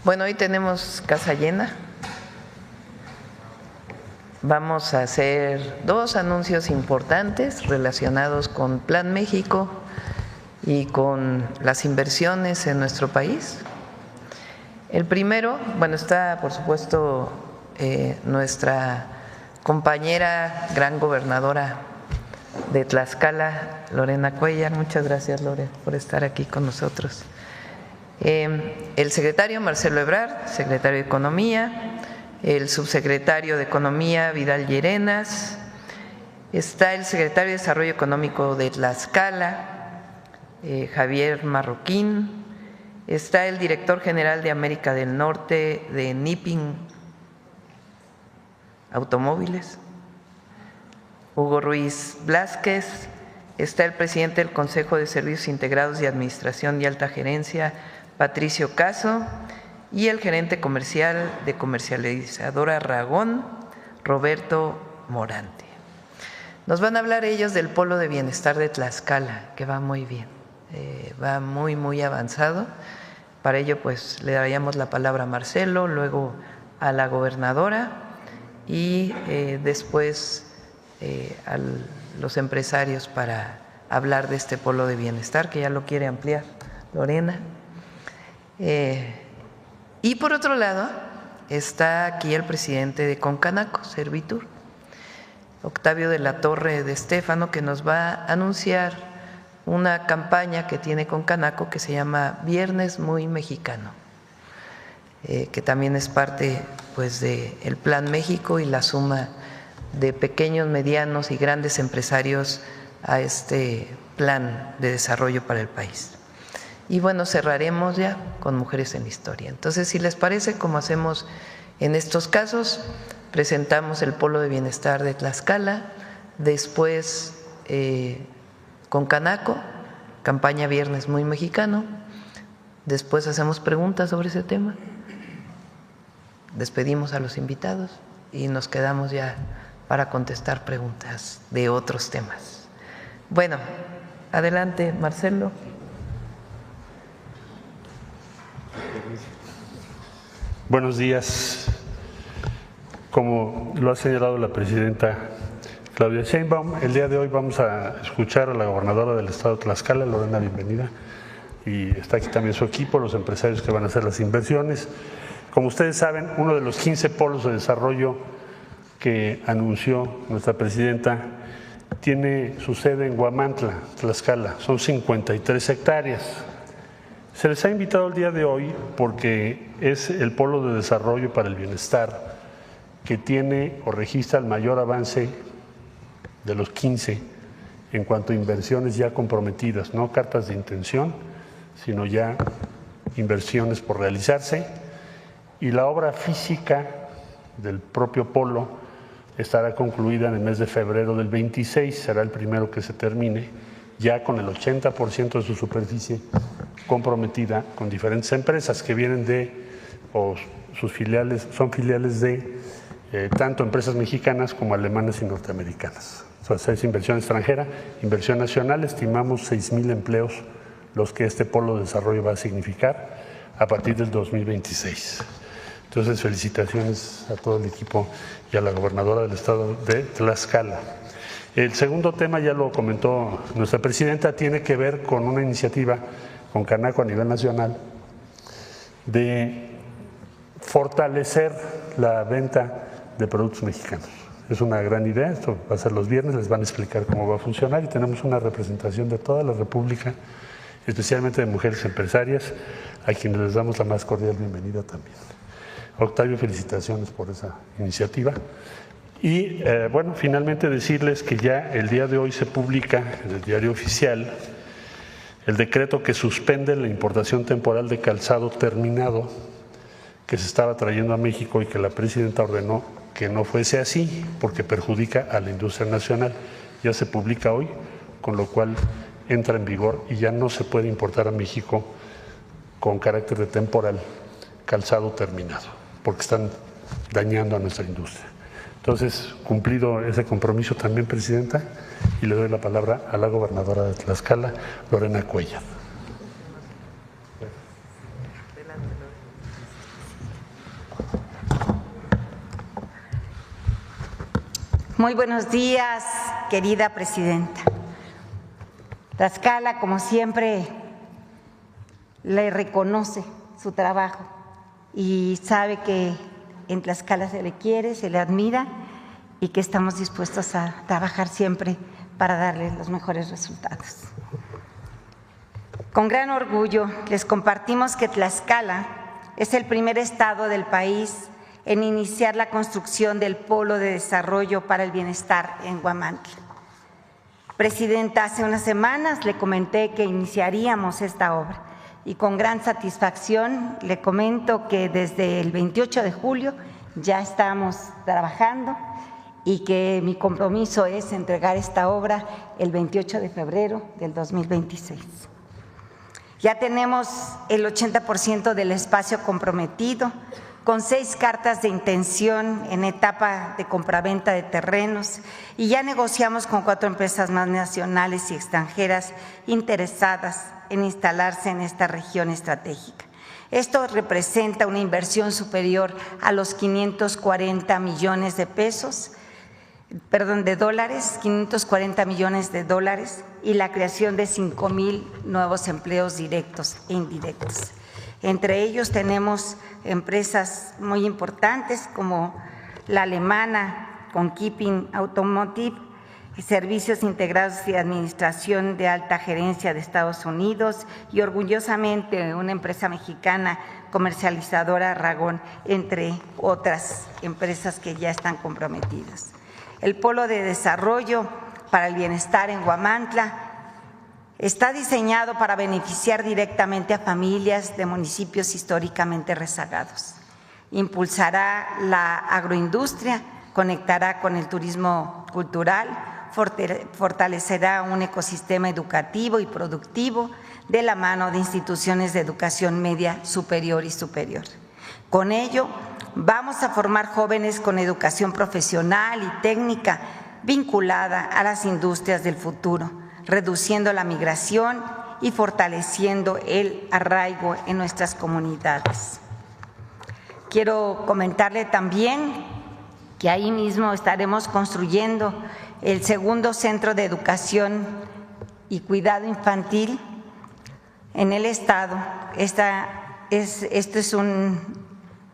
Bueno, hoy tenemos casa llena. Vamos a hacer dos anuncios importantes relacionados con Plan México y con las inversiones en nuestro país. El primero, bueno, está por supuesto nuestra compañera, gran gobernadora de Tlaxcala, Lorena Cuéllar. Muchas gracias, Lore, por estar aquí con nosotros. El secretario Marcelo Ebrard, secretario de Economía, el subsecretario de Economía Vidal Llerenas, está el secretario de Desarrollo Económico de Tlaxcala, Javier Marroquín, está el director general de América del Norte de Nipping Automóviles, Hugo Ruiz Blázquez, está el presidente del Consejo de Servicios Integrados de Administración y Alta Gerencia, Patricio Caso, y el gerente comercial de Comercializadora Ragón, Roberto Morante. Nos van a hablar ellos del Polo de Bienestar de Tlaxcala, que va muy bien, va muy avanzado. Para ello, pues, le daríamos la palabra a Marcelo, luego a la gobernadora y después a los empresarios para hablar de este Polo de Bienestar, que ya lo quiere ampliar Lorena. Y por otro lado, está aquí el presidente de Concanaco, Servitur, Octavio de la Torre de Estéfano, que nos va a anunciar una campaña que tiene Concanaco que se llama Viernes Muy Mexicano, que también es parte, pues, del Plan México y la suma de pequeños, medianos y grandes empresarios a este plan de desarrollo para el país. Y bueno, cerraremos ya con Mujeres en la Historia. Entonces, si les parece, como hacemos en estos casos, presentamos el Polo de Bienestar de Tlaxcala, después Concanaco, campaña Viernes Muy Mexicano, después hacemos preguntas sobre ese tema, despedimos a los invitados y nos quedamos ya para contestar preguntas de otros temas. Bueno, adelante, Marcelo. Buenos días. Como lo ha señalado la presidenta Claudia Sheinbaum, el día de hoy vamos a escuchar a la gobernadora del estado de Tlaxcala, Lorena, bienvenida, y está aquí también su equipo, los empresarios que van a hacer las inversiones. Como ustedes saben, uno de los 15 polos de desarrollo que anunció nuestra presidenta tiene su sede en Huamantla, Tlaxcala, son 53 hectáreas. Se les ha invitado el día de hoy porque es el polo de desarrollo para el bienestar que tiene o registra el mayor avance de los 15 en cuanto a inversiones ya comprometidas, no cartas de intención, sino ya inversiones por realizarse. Y la obra física del propio polo estará concluida en el mes de febrero del 26, será el primero que se termine, ya con el 80% de su superficie comprometida con diferentes empresas que vienen de, o sus filiales, son filiales de tanto empresas mexicanas como alemanas y norteamericanas. O sea, es inversión extranjera, inversión nacional, estimamos 6,000 empleos los que este polo de desarrollo va a significar a partir del 2026. Entonces, felicitaciones a todo el equipo y a la gobernadora del estado de Tlaxcala. El segundo tema, ya lo comentó nuestra presidenta, tiene que ver con una iniciativa con Canaco a nivel nacional de fortalecer la venta de productos mexicanos. Es una gran idea, esto va a ser los viernes, les van a explicar cómo va a funcionar y tenemos una representación de toda la República, especialmente de mujeres empresarias, a quienes les damos la más cordial bienvenida también. Octavio, felicitaciones por esa iniciativa. Y bueno, finalmente decirles que ya el día de hoy se publica en el Diario Oficial el decreto que suspende la importación temporal de calzado terminado que se estaba trayendo a México y que la presidenta ordenó que no fuese así porque perjudica a la industria nacional. Ya se publica hoy, con lo cual entra en vigor y ya no se puede importar a México con carácter de temporal calzado terminado, porque están dañando a nuestra industria. Entonces, cumplido ese compromiso también, presidenta, y le doy la palabra a la gobernadora de Tlaxcala, Lorena Cuéllar. Muy buenos días, querida presidenta. Tlaxcala, como siempre, le reconoce su trabajo y sabe que en Tlaxcala se le quiere, se le admira y que estamos dispuestos a trabajar siempre para darle los mejores resultados. Con gran orgullo les compartimos que Tlaxcala es el primer estado del país en iniciar la construcción del Polo de Desarrollo para el Bienestar en Huamantla. Presidenta, hace unas semanas le comenté que iniciaríamos esta obra y con gran satisfacción le comento que desde el 28 de julio ya estamos trabajando y que mi compromiso es entregar esta obra el 28 de febrero del 2026. Ya tenemos el 80% del espacio comprometido, con 6 cartas de intención en etapa de compraventa de terrenos y ya negociamos con 4 empresas más nacionales y extranjeras interesadas en instalarse en esta región estratégica. Esto representa una inversión superior a los 540 millones de pesos, de dólares, 540 millones de dólares y la creación de 5,000 nuevos empleos directos e indirectos. Entre ellos tenemos empresas muy importantes como la alemana Conkeeping Automotive, Servicios Integrados y Administración de Alta Gerencia de Estados Unidos y orgullosamente una empresa mexicana comercializadora Ragón, entre otras empresas que ya están comprometidas. El Polo de Desarrollo para el Bienestar en Huamantla está diseñado para beneficiar directamente a familias de municipios históricamente rezagados. Impulsará la agroindustria, conectará con el turismo cultural, fortalecerá un ecosistema educativo y productivo de la mano de instituciones de educación media superior y superior. Con ello, vamos a formar jóvenes con educación profesional y técnica vinculada a las industrias del futuro, reduciendo la migración y fortaleciendo el arraigo en nuestras comunidades. Quiero comentarle también que ahí mismo estaremos construyendo el segundo centro de educación y cuidado infantil en el estado. Esto es un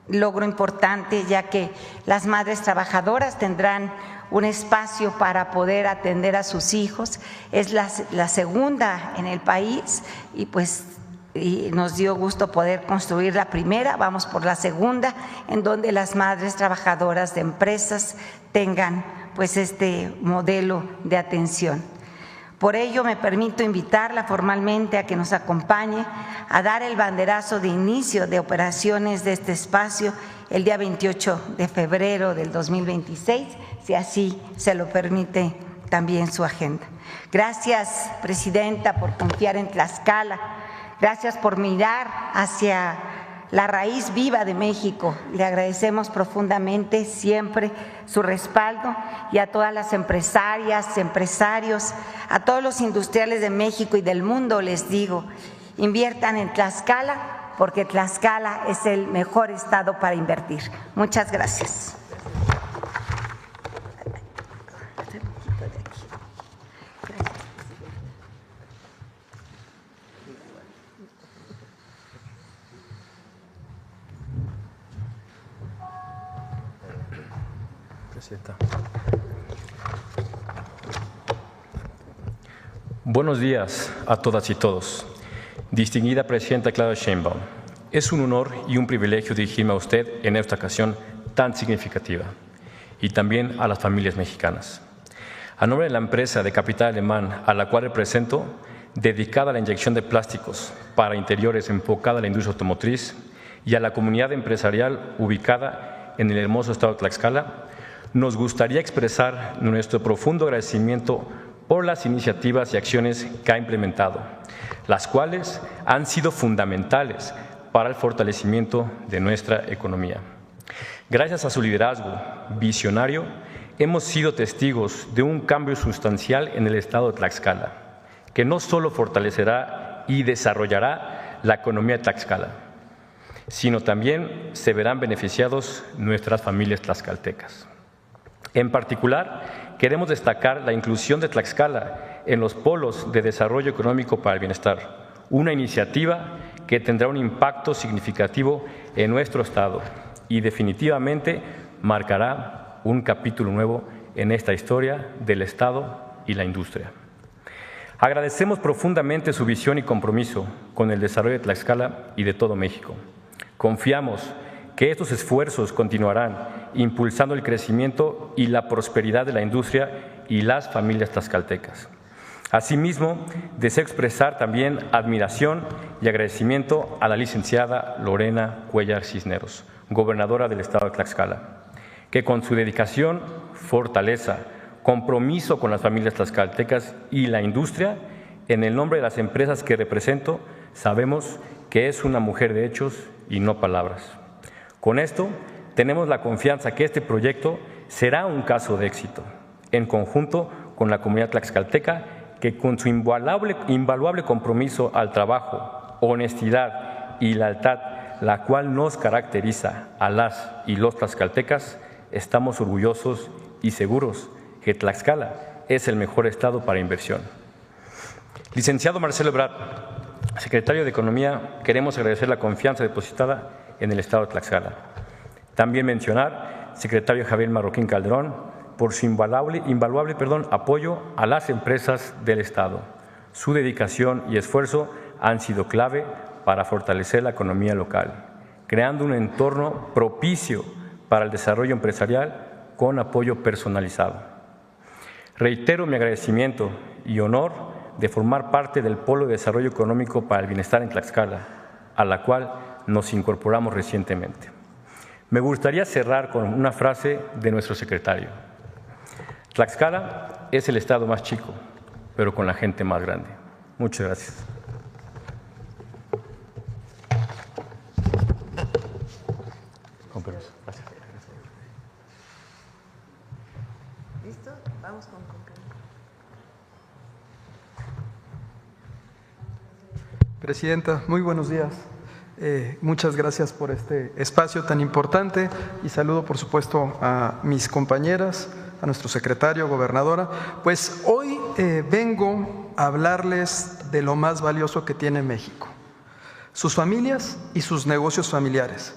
logro importante, ya que las madres trabajadoras tendrán un espacio para poder atender a sus hijos. Es la segunda en el país y nos dio gusto poder construir la primera, vamos por la segunda, en donde las madres trabajadoras de empresas tengan este modelo de atención. Por ello, me permito invitarla formalmente a que nos acompañe a dar el banderazo de inicio de operaciones de este espacio el día 28 de febrero del 2026, si así se lo permite también su agenda. Gracias, presidenta, por confiar en Tlaxcala. Gracias por mirar hacia la raíz viva de México. Le agradecemos profundamente siempre su respaldo y a todas las empresarias, empresarios, a todos los industriales de México y del mundo les digo, inviertan en Tlaxcala porque Tlaxcala es el mejor estado para invertir. Muchas gracias. Buenos días a todas y todos. Distinguida presidenta Claudia Sheinbaum, es un honor y un privilegio dirigirme a usted en esta ocasión tan significativa y también a las familias mexicanas. A nombre de la empresa de capital alemán a la cual represento, dedicada a la inyección de plásticos para interiores enfocada a la industria automotriz y a la comunidad empresarial ubicada en el hermoso estado de Tlaxcala, nos gustaría expresar nuestro profundo agradecimiento por las iniciativas y acciones que ha implementado, las cuales han sido fundamentales para el fortalecimiento de nuestra economía. Gracias a su liderazgo visionario, hemos sido testigos de un cambio sustancial en el estado de Tlaxcala, que no solo fortalecerá y desarrollará la economía de Tlaxcala, sino también se verán beneficiados nuestras familias tlaxcaltecas. En particular, queremos destacar la inclusión de Tlaxcala en los polos de desarrollo económico para el bienestar, una iniciativa que tendrá un impacto significativo en nuestro Estado y definitivamente marcará un capítulo nuevo en esta historia del Estado y la industria. Agradecemos profundamente su visión y compromiso con el desarrollo de Tlaxcala y de todo México. Confiamos que estos esfuerzos continuarán impulsando el crecimiento y la prosperidad de la industria y las familias tlaxcaltecas. Asimismo, deseo expresar también admiración y agradecimiento a la licenciada Lorena Cuellar Cisneros, gobernadora del Estado de Tlaxcala, que con su dedicación, fortaleza, compromiso con las familias tlaxcaltecas y la industria, en el nombre de las empresas que represento, sabemos que es una mujer de hechos y no palabras. Con esto, tenemos la confianza que este proyecto será un caso de éxito, en conjunto con la comunidad tlaxcalteca, que con su invaluable compromiso al trabajo, honestidad y lealtad, la cual nos caracteriza a las y los tlaxcaltecas, estamos orgullosos y seguros que Tlaxcala es el mejor estado para inversión. Licenciado Marcelo Ebrard, secretario de Economía, queremos agradecer la confianza depositada en el Estado de Tlaxcala. También mencionar, secretario Javier Marroquín Calderón, por su invaluable apoyo a las empresas del Estado. Su dedicación y esfuerzo han sido clave para fortalecer la economía local, creando un entorno propicio para el desarrollo empresarial con apoyo personalizado. Reitero mi agradecimiento y honor de formar parte del Polo de Desarrollo Económico para el Bienestar en Tlaxcala, a la cual nos incorporamos recientemente. Me gustaría cerrar con una frase de nuestro secretario. Tlaxcala es el estado más chico, pero con la gente más grande. Muchas gracias. Con permiso. Gracias. ¿Listo? Vamos con Presidenta, muy buenos días. Muchas gracias por este espacio tan importante y saludo, por supuesto, a mis compañeras, a nuestro secretario, gobernadora. Pues hoy vengo a hablarles de lo más valioso que tiene México, sus familias y sus negocios familiares,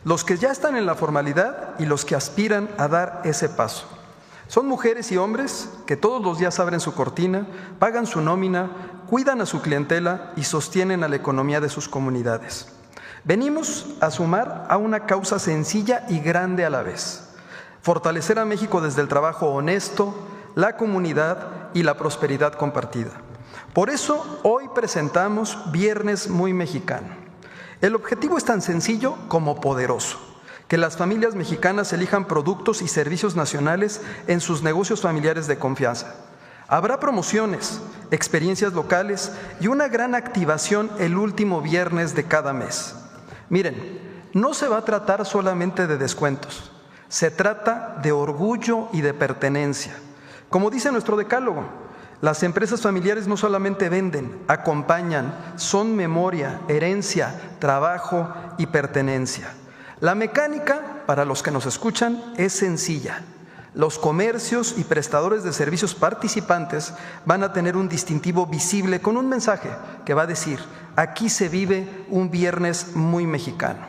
los que ya están en la formalidad y los que aspiran a dar ese paso. Son mujeres y hombres que todos los días abren su cortina, pagan su nómina, cuidan a su clientela y sostienen a la economía de sus comunidades. Venimos a sumar a una causa sencilla y grande a la vez: fortalecer a México desde el trabajo honesto, la comunidad y la prosperidad compartida. Por eso hoy presentamos Viernes Muy Mexicano. El objetivo es tan sencillo como poderoso: que las familias mexicanas elijan productos y servicios nacionales en sus negocios familiares de confianza. Habrá promociones, experiencias locales y una gran activación el último viernes de cada mes. Miren, no se va a tratar solamente de descuentos, se trata de orgullo y de pertenencia. Como dice nuestro decálogo, las empresas familiares no solamente venden, acompañan, son memoria, herencia, trabajo y pertenencia. La mecánica, para los que nos escuchan, es sencilla. Los comercios y prestadores de servicios participantes van a tener un distintivo visible con un mensaje que va a decir: aquí se vive un viernes muy mexicano.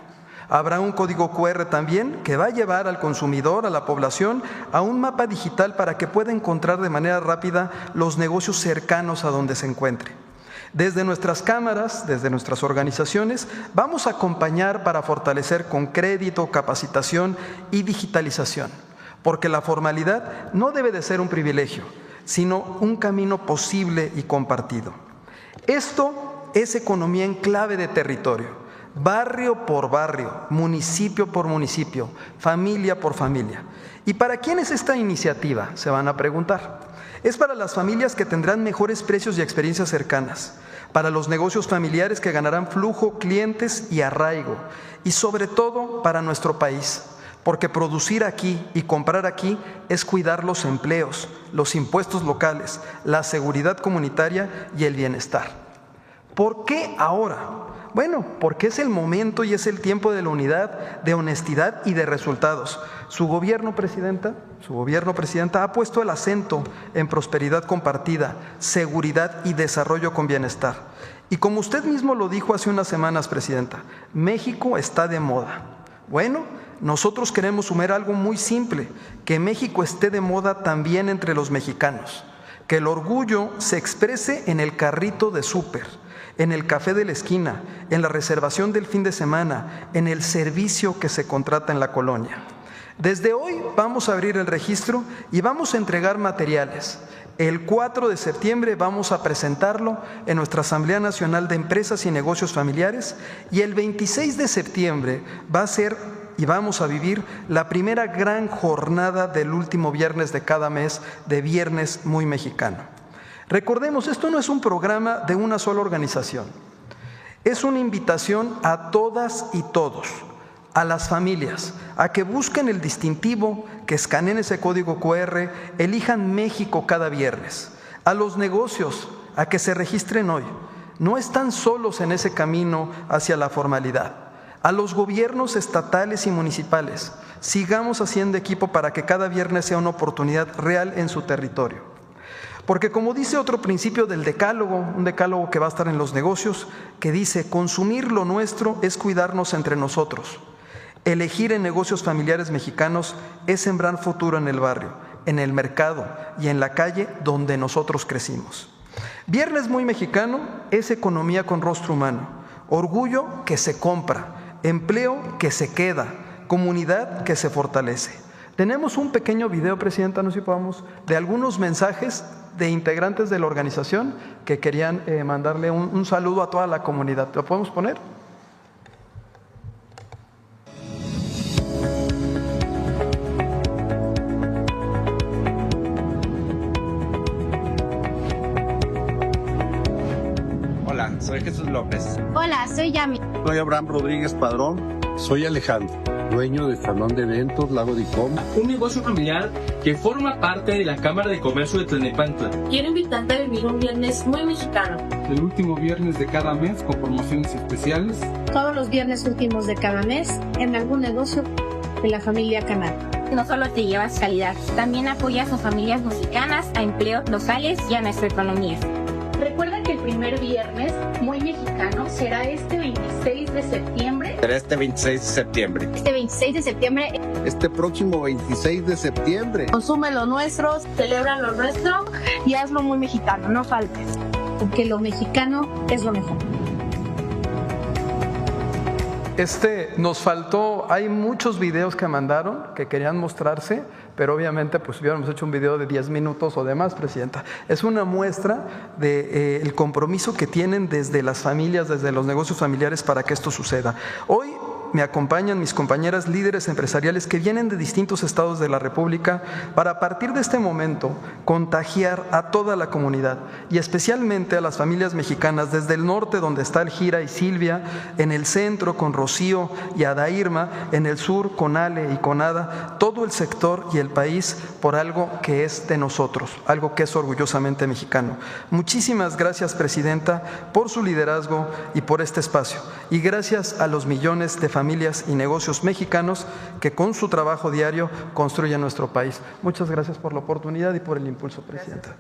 Habrá un código QR también que va a llevar al consumidor, a la población, a un mapa digital para que pueda encontrar de manera rápida los negocios cercanos a donde se encuentre. Desde nuestras cámaras, desde nuestras organizaciones, vamos a acompañar para fortalecer con crédito, capacitación y digitalización, porque la formalidad no debe de ser un privilegio, sino un camino posible y compartido. Esto es economía en clave de territorio, barrio por barrio, municipio por municipio, familia por familia. ¿Y para quién es esta iniciativa?, se van a preguntar. Es para las familias que tendrán mejores precios y experiencias cercanas, para los negocios familiares que ganarán flujo, clientes y arraigo, y sobre todo para nuestro país, porque producir aquí y comprar aquí es cuidar los empleos, los impuestos locales, la seguridad comunitaria y el bienestar. ¿Por qué ahora? Bueno, porque es el momento y es el tiempo de la unidad, de honestidad y de resultados. Su gobierno, presidenta, ha puesto el acento en prosperidad compartida, seguridad y desarrollo con bienestar. Y como usted mismo lo dijo hace unas semanas, presidenta, México está de moda. Bueno, nosotros queremos sumar algo muy simple, que México esté de moda también entre los mexicanos, que el orgullo se exprese en el carrito de súper, en el café de la esquina, en la reservación del fin de semana, en el servicio que se contrata en la colonia. Desde hoy vamos a abrir el registro y vamos a entregar materiales. El 4 de septiembre vamos a presentarlo en nuestra Asamblea Nacional de Empresas y Negocios Familiares y el 26 de septiembre va a ser y vamos a vivir la primera gran jornada del último viernes de cada mes, de Viernes Muy Mexicano. Recordemos, esto no es un programa de una sola organización, es una invitación a todas y todos, a las familias, a que busquen el distintivo, que escaneen ese código QR, elijan México cada viernes, a los negocios, a que se registren hoy. No están solos en ese camino hacia la formalidad. A los gobiernos estatales y municipales, sigamos haciendo equipo para que cada viernes sea una oportunidad real en su territorio. Porque como dice otro principio del decálogo, un decálogo que va a estar en los negocios, que dice, consumir lo nuestro es cuidarnos entre nosotros. Elegir en negocios familiares mexicanos es sembrar futuro en el barrio, en el mercado y en la calle donde nosotros crecimos. Viernes Muy Mexicano es economía con rostro humano, orgullo que se compra, empleo que se queda, comunidad que se fortalece. Tenemos un pequeño video, presidenta, no sé si podamos, de algunos mensajes de integrantes de la organización que querían mandarle un saludo a toda la comunidad. ¿Lo podemos poner? Hola, soy Jesús López. Hola, soy Yami. Soy Abraham Rodríguez Padrón. Soy Alejandro, dueño del Salón de Eventos Lago de Icom. Un negocio familiar que forma parte de la Cámara de Comercio de Tlalnepantla. Quiero invitarte a vivir un viernes muy mexicano. El último viernes de cada mes con promociones especiales. Todos los viernes últimos de cada mes en algún negocio de la familia Canal. No solo te llevas calidad, también apoyas a familias mexicanas, a empleos locales y a nuestra economía. Recuerda que el primer viernes muy mexicano será este 26 de septiembre. Será este 26 de septiembre. Este 26 de septiembre. Este próximo 26 de septiembre. Consume lo nuestro, celebra lo nuestro y hazlo muy mexicano, no faltes. Porque lo mexicano es lo mejor. Nos faltó, hay muchos videos que mandaron que querían mostrarse, pero obviamente pues hubiéramos hecho un video de 10 minutos o demás, presidenta. Es una muestra del compromiso que tienen desde las familias, desde los negocios familiares para que esto suceda. Hoy me acompañan mis compañeras líderes empresariales que vienen de distintos estados de la República para a partir de este momento contagiar a toda la comunidad y especialmente a las familias mexicanas desde el norte donde está el Gira y Silvia, en el centro con Rocío y Adairma, en el sur con Ale y con Ada, todo el sector y el país por algo que es de nosotros, algo que es orgullosamente mexicano. Muchísimas gracias, presidenta, por su liderazgo y por este espacio. Y gracias a los millones de familias y negocios mexicanos que con su trabajo diario construyen nuestro país. Muchas gracias por la oportunidad y por el impulso, presidenta.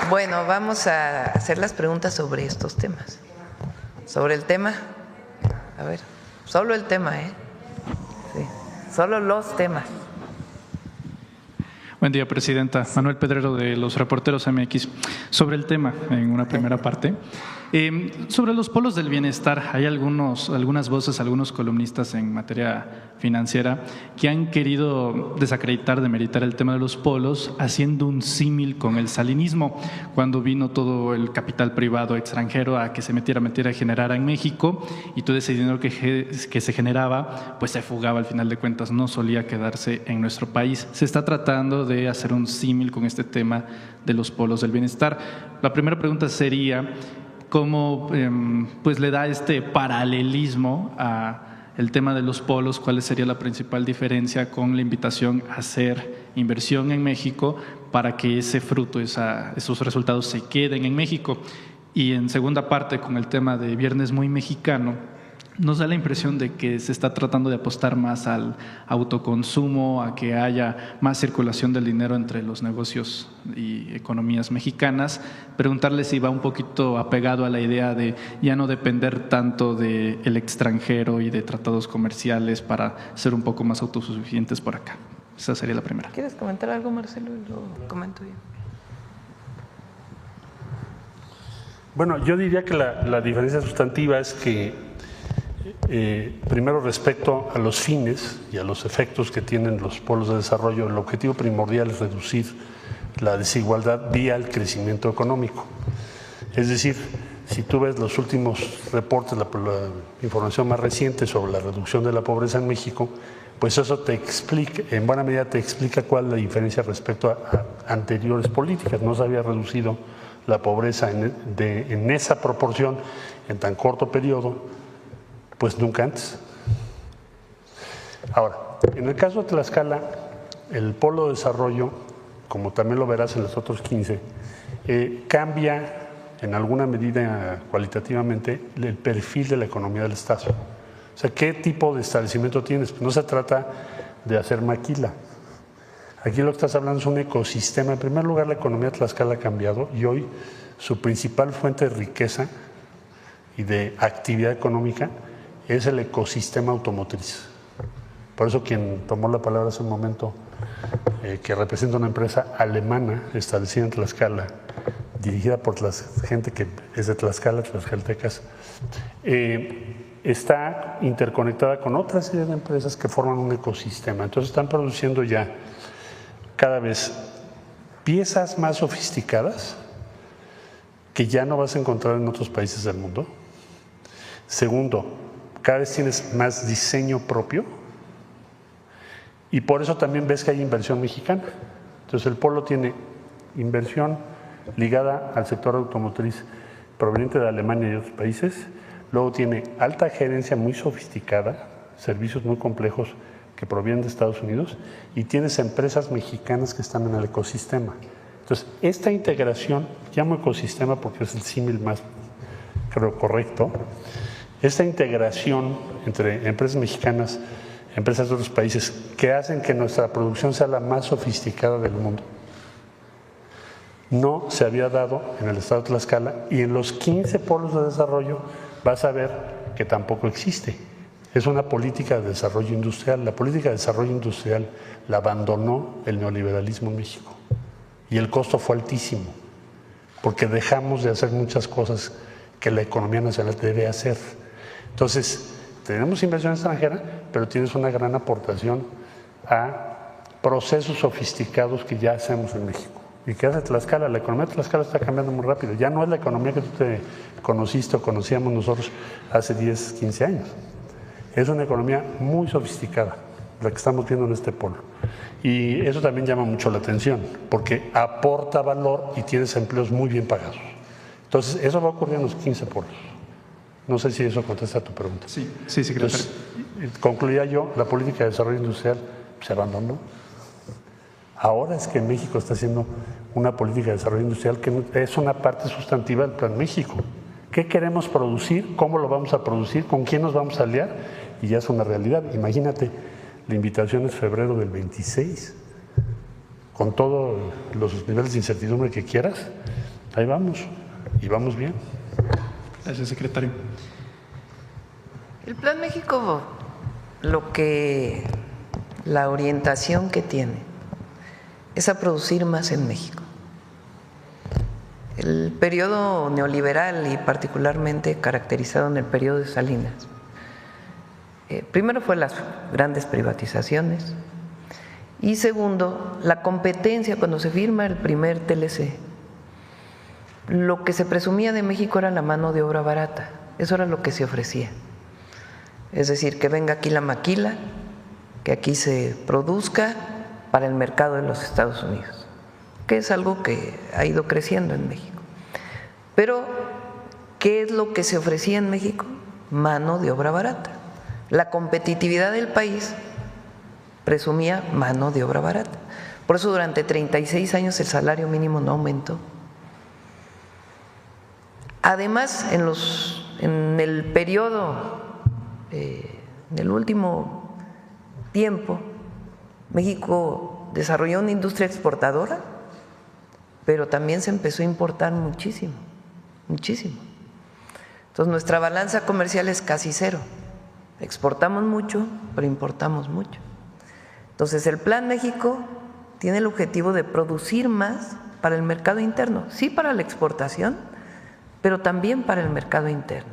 Bueno, vamos a hacer las preguntas sobre estos temas. Sobre el tema. A ver, solo el tema, ¿eh? Sí, solo los temas. Buen día, presidenta. Manuel Pedrero, de los Reporteros MX. Sobre el tema, en una primera parte, sobre los polos del bienestar, hay algunas voces, algunos columnistas en materia financiera que han querido desacreditar, demeritar el tema de los polos, haciendo un símil con el salinismo, cuando vino todo el capital privado extranjero a que se metiera a generar en México, y todo ese dinero que se generaba, pues se fugaba al final de cuentas, no solía quedarse en nuestro país. Se está tratando de hacer un símil con este tema de los polos del bienestar. La primera pregunta sería, ¿cómo pues le da este paralelismo a el tema de los polos, cuál sería la principal diferencia con la invitación a hacer inversión en México para que ese fruto, esos resultados se queden en México. Y en segunda parte, con el tema de Viernes Muy Mexicano, nos da la impresión de que se está tratando de apostar más al autoconsumo, a que haya más circulación del dinero entre los negocios y economías mexicanas. Preguntarle si va un poquito apegado a la idea de ya no depender tanto del extranjero y de tratados comerciales para ser un poco más autosuficientes por acá. Esa sería la primera. ¿Quieres comentar algo, Marcelo? Y lo comento yo. Bueno, yo diría que la diferencia sustantiva es que primero, respecto a los fines y a los efectos que tienen los polos de desarrollo, el objetivo primordial es reducir la desigualdad vía el crecimiento económico. Es decir, si tú ves los últimos reportes, la información más reciente sobre la reducción de la pobreza en México, pues eso te explica, en buena medida te explica cuál es la diferencia respecto a anteriores políticas. No se había reducido la pobreza en esa proporción en tan corto periodo, pues nunca antes. Ahora, en el caso de Tlaxcala, el polo de desarrollo, como también lo verás en los otros 15, cambia en alguna medida cualitativamente el perfil de la economía del Estado. O sea, ¿qué tipo de establecimiento tienes? Pues no se trata de hacer maquila. Aquí lo que estás hablando es un ecosistema. En primer lugar, la economía de Tlaxcala ha cambiado y hoy su principal fuente de riqueza y de actividad económica es el ecosistema automotriz. Por eso quien tomó la palabra hace un momento, que representa una empresa alemana establecida en Tlaxcala, dirigida por la gente que es de Tlaxcala, tlaxcaltecas, está interconectada con otra serie de empresas que forman un ecosistema. Entonces están produciendo ya cada vez piezas más sofisticadas que ya no vas a encontrar en otros países del mundo. Segundo, cada vez tienes más diseño propio y por eso también ves que hay inversión mexicana. Entonces el polo tiene inversión ligada al sector automotriz proveniente de Alemania y otros países, luego tiene alta gerencia muy sofisticada, servicios muy complejos que provienen de Estados Unidos y tienes empresas mexicanas que están en el ecosistema. Entonces esta integración, llamo ecosistema porque es el símil más, creo, correcto. Esta integración entre empresas mexicanas, empresas de otros países, que hacen que nuestra producción sea la más sofisticada del mundo, no se había dado en el estado de Tlaxcala y en los 15 polos de desarrollo vas a ver que tampoco existe. Es una política de desarrollo industrial. La política de desarrollo industrial la abandonó el neoliberalismo en México y el costo fue altísimo porque dejamos de hacer muchas cosas que la economía nacional debe hacer. Entonces, tenemos inversión extranjera, pero tienes una gran aportación a procesos sofisticados que ya hacemos en México. ¿Y qué hace Tlaxcala? La economía de Tlaxcala está cambiando muy rápido. Ya no es la economía que tú te conociste o conocíamos nosotros hace 10, 15 años. Es una economía muy sofisticada, la que estamos viendo en este polo. Y eso también llama mucho la atención, porque aporta valor y tienes empleos muy bien pagados. Entonces, eso va a ocurrir en los 15 polos. No sé si eso contesta a tu pregunta. Sí, secretario. Entonces, concluía yo, la política de desarrollo industrial se abandonó. Ahora es que México está haciendo una política de desarrollo industrial que es una parte sustantiva del Plan México. ¿Qué queremos producir? ¿Cómo lo vamos a producir? ¿Con quién nos vamos a aliar? Y ya es una realidad. Imagínate, la invitación es febrero del 26, con todos los niveles de incertidumbre que quieras. Ahí vamos, y vamos bien. Gracias, secretario. El Plan México, la orientación que tiene es a producir más en México. El periodo neoliberal y particularmente caracterizado en el periodo de Salinas, primero fue las grandes privatizaciones y segundo, la competencia. Cuando se firma el primer TLC, lo que se presumía de México era la mano de obra barata, eso era lo que se ofrecía. Es decir, que venga aquí la maquila, que aquí se produzca para el mercado de los Estados Unidos, que es algo que ha ido creciendo en México. Pero, ¿qué es lo que se ofrecía en México? Mano de obra barata. La competitividad del país presumía mano de obra barata. Por eso durante 36 años el salario mínimo no aumentó. Además, en el periodo, en el último tiempo, México desarrolló una industria exportadora, pero también se empezó a importar muchísimo, muchísimo. Entonces nuestra balanza comercial es casi cero. Exportamos mucho, pero importamos mucho. Entonces el Plan México tiene el objetivo de producir más para el mercado interno, sí para la exportación, pero también para el mercado interno.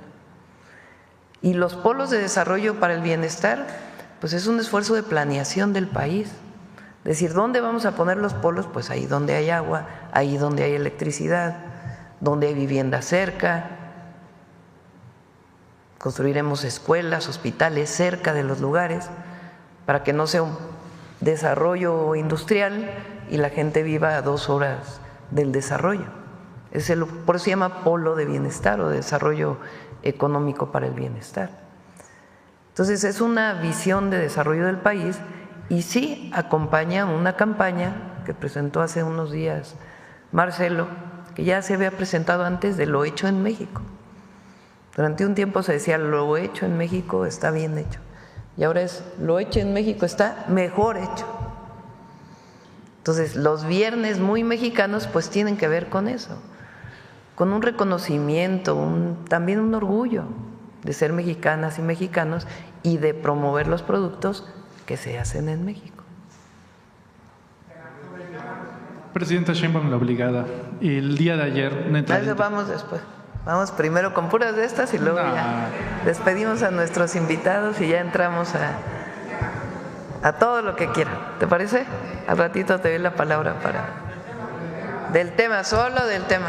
Y los polos de desarrollo para el bienestar, pues es un esfuerzo de planeación del país. Es decir, ¿dónde vamos a poner los polos? Pues ahí donde hay agua, ahí donde hay electricidad, donde hay vivienda cerca. Construiremos escuelas, hospitales cerca de los lugares para que no sea un desarrollo industrial y la gente viva a 2 horas del desarrollo. Por eso se llama polo de bienestar o de desarrollo económico para el bienestar. Entonces es una visión de desarrollo del país y sí acompaña una campaña que presentó hace unos días Marcelo, que ya se había presentado antes, de lo hecho en México. Durante un tiempo se decía lo hecho en México está bien hecho y ahora es lo hecho en México está mejor hecho. Entonces los viernes muy mexicanos pues tienen que ver con eso, con un reconocimiento, también un orgullo de ser mexicanas y mexicanos y de promover los productos que se hacen en México. Presidenta Sheinbaum, la obligada. El día de ayer… Vamos después. Vamos primero con puras de estas y luego ya despedimos a nuestros invitados y ya entramos a todo lo que quieran. ¿Te parece? Al ratito te doy la palabra para… Del tema, solo del tema.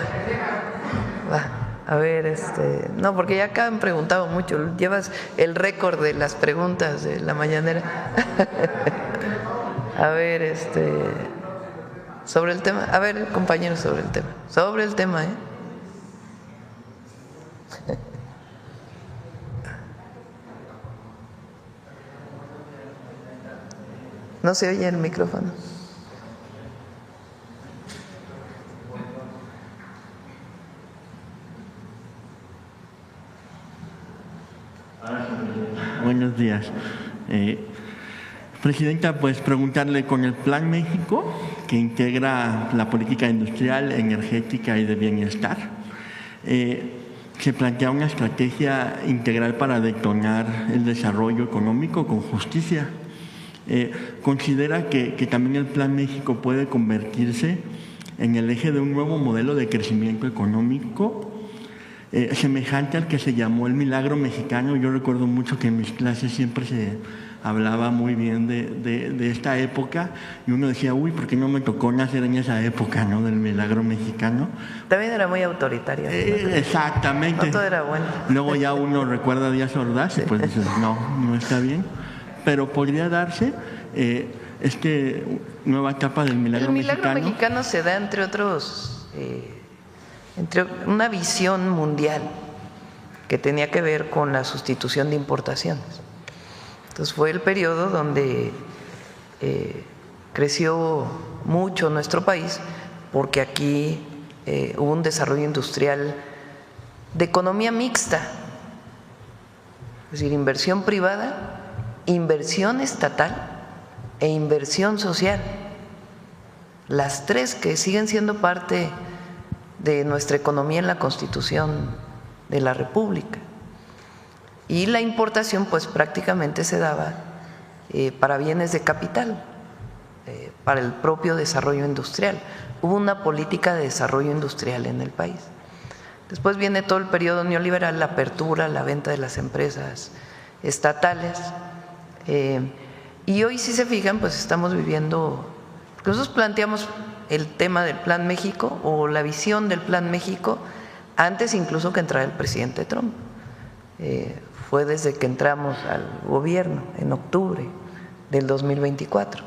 Va, a ver, no, porque ya acá han preguntado mucho. Llevas el récord de las preguntas de la mañanera. A ver, sobre el tema. A ver, compañero, sobre el tema. Sobre el tema, No se oye el micrófono. Buenos días. Presidenta, pues preguntarle, con el Plan México, que integra la política industrial, energética y de bienestar, se plantea una estrategia integral para detonar el desarrollo económico con justicia. ¿Considera que también el Plan México puede convertirse en el eje de un nuevo modelo de crecimiento económico semejante al que se llamó el milagro mexicano? Yo recuerdo mucho que en mis clases siempre se hablaba muy bien de esta época y uno decía, uy, ¿por qué no me tocó nacer en esa época, no, del milagro mexicano? También era muy autoritaria. Exactamente. No todo era bueno. Luego ya uno recuerda a Díaz Ordaz y pues dices, no está bien. Pero podría darse nueva etapa del milagro mexicano. El milagro mexicano se da, entre otros, entre una visión mundial que tenía que ver con la sustitución de importaciones. Entonces fue el periodo donde creció mucho nuestro país, porque aquí hubo un desarrollo industrial de economía mixta, es decir, inversión privada, inversión estatal e inversión social, las tres que siguen siendo parte de nuestra economía en la Constitución de la República. Y la importación pues prácticamente se daba para bienes de capital, para el propio desarrollo industrial. Hubo una política de desarrollo industrial en el país. Después viene todo el periodo neoliberal, la apertura, la venta de las empresas estatales. Y hoy, si se fijan, pues estamos viviendo, porque nosotros planteamos el tema del Plan México o la visión del Plan México antes incluso que entrara el presidente Trump. Fue desde que entramos al gobierno en octubre del 2024.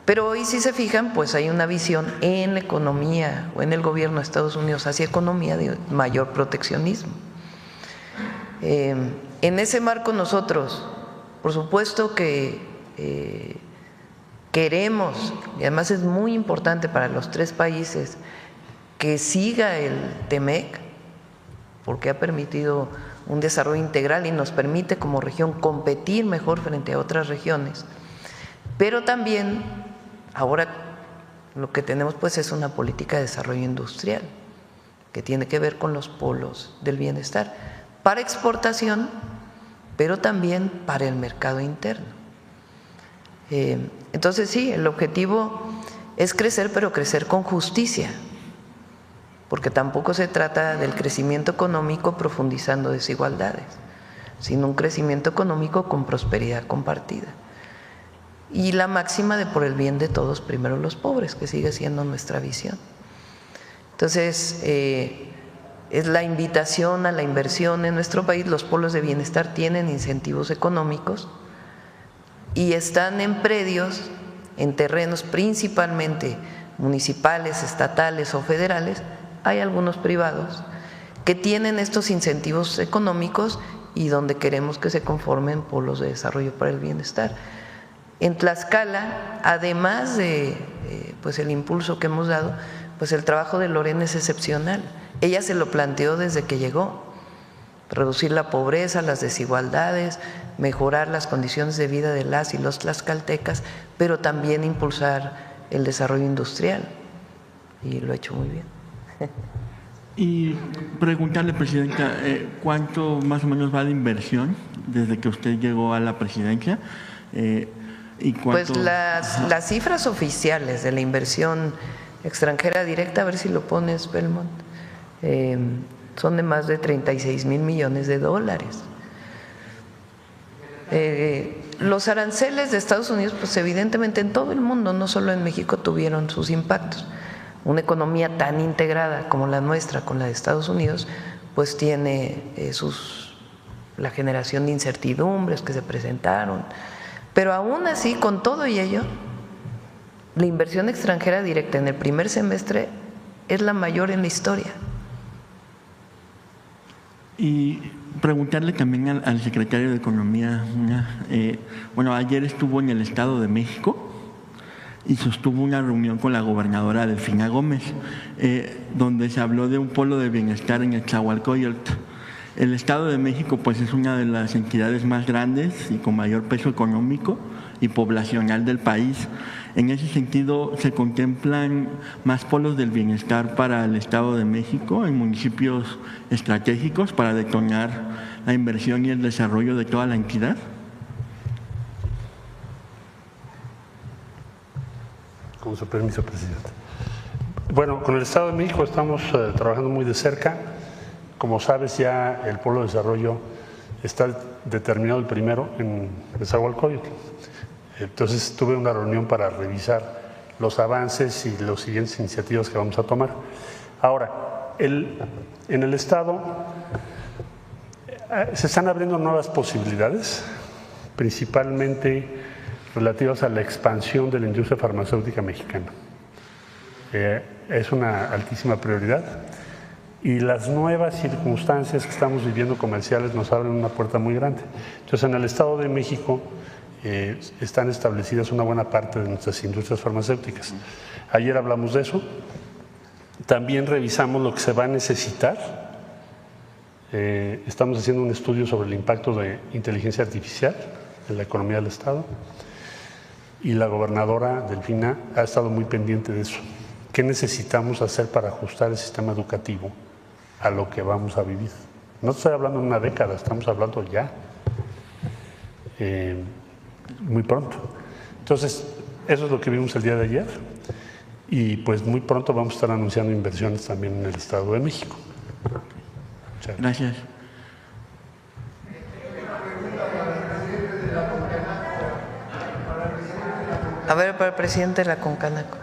Pero hoy, si se fijan, pues hay una visión en la economía o en el gobierno de Estados Unidos hacia economía de mayor proteccionismo. En ese marco nosotros, por supuesto que queremos, y además es muy importante para los tres países, que siga el TEMEC, porque ha permitido un desarrollo integral y nos permite como región competir mejor frente a otras regiones. Pero también ahora lo que tenemos pues es una política de desarrollo industrial que tiene que ver con los polos del bienestar para exportación, pero también para el mercado interno. Entonces sí, el objetivo es crecer, pero crecer con justicia, porque tampoco se trata del crecimiento económico profundizando desigualdades, sino un crecimiento económico con prosperidad compartida. Y la máxima de por el bien de todos, primero los pobres, que sigue siendo nuestra visión. Entonces, es la invitación a la inversión en nuestro país. Los polos de bienestar tienen incentivos económicos y están en predios, en terrenos principalmente municipales, estatales o federales. Hay algunos privados que tienen estos incentivos económicos y donde queremos que se conformen polos de desarrollo para el bienestar. En Tlaxcala, además de pues el impulso que hemos dado, pues el trabajo de Lorena es excepcional. Ella se lo planteó desde que llegó: reducir la pobreza, las desigualdades, mejorar las condiciones de vida de las y los tlaxcaltecas, pero también impulsar el desarrollo industrial, y lo ha hecho muy bien. Y preguntarle, Presidenta, ¿cuánto más o menos va de inversión desde que usted llegó a la presidencia? ¿Y cuánto? Pues las cifras oficiales de la inversión extranjera directa, a ver si lo pones, Belmont, son de más de 36,000 millones de dólares. Los aranceles de Estados Unidos, pues evidentemente en todo el mundo, no solo en México, tuvieron sus impactos. Una economía tan integrada como la nuestra con la de Estados Unidos, pues tiene la generación de incertidumbres que se presentaron. Pero aún así, con todo y ello, la inversión extranjera directa en el primer semestre es la mayor en la historia. Y preguntarle también al secretario de Economía, bueno, ayer estuvo en el Estado de México y sostuvo una reunión con la gobernadora Delfina Gómez, donde se habló de un polo de bienestar en Nezahualcóyotl. El Estado de México pues es una de las entidades más grandes y con mayor peso económico y poblacional del país. En ese sentido, ¿se contemplan más polos del bienestar para el Estado de México en municipios estratégicos para detonar la inversión y el desarrollo de toda la entidad? Con su permiso, Presidente. Bueno, con el Estado de México estamos trabajando muy de cerca. Como sabes, ya el polo de desarrollo está determinado el primero en Nezahualcóyotl. Entonces tuve una reunión para revisar los avances y las siguientes iniciativas que vamos a tomar. Ahora, en el Estado se están abriendo nuevas posibilidades, principalmente relativas a la expansión de la industria farmacéutica mexicana. Es una altísima prioridad y las nuevas circunstancias que estamos viviendo comerciales nos abren una puerta muy grande. Entonces, en el Estado de México están establecidas una buena parte de nuestras industrias farmacéuticas. Ayer hablamos de eso. También revisamos lo que se va a necesitar. Estamos haciendo un estudio sobre el impacto de inteligencia artificial en la economía del Estado. Y la gobernadora Delfina ha estado muy pendiente de eso. ¿Qué necesitamos hacer para ajustar el sistema educativo a lo que vamos a vivir? No estoy hablando de una década, estamos hablando ya, muy pronto. Entonces, eso es lo que vimos el día de ayer y pues muy pronto vamos a estar anunciando inversiones también en el Estado de México. Muchas gracias. A ver, para el presidente de la Concanaco.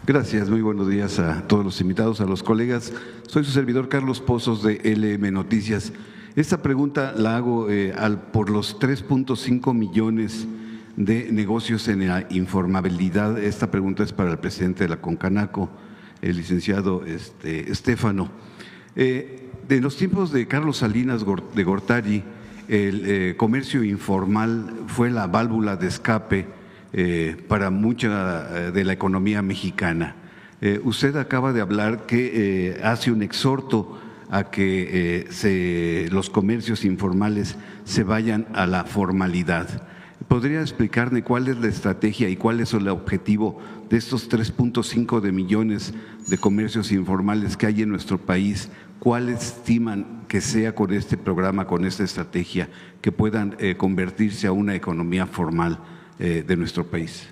Gracias, muy buenos días a todos los invitados, a los colegas. Soy su servidor Carlos Pozos de LM Noticias. Esta pregunta la hago por los 3.5 millones de negocios en la informabilidad. Esta pregunta es para el presidente de la Concanaco, el licenciado Estéfano. De los tiempos de Carlos Salinas de Gortari, el comercio informal fue la válvula de escape para mucha de la economía mexicana. Usted acaba de hablar que hace un exhorto a que los comercios informales se vayan a la formalidad. ¿Podría explicarme cuál es la estrategia y cuál es el objetivo de estos 3.5 de millones de comercios informales que hay en nuestro país? ¿Cuál estiman que sea con este programa, con esta estrategia, que puedan convertirse a una economía formal de nuestro país?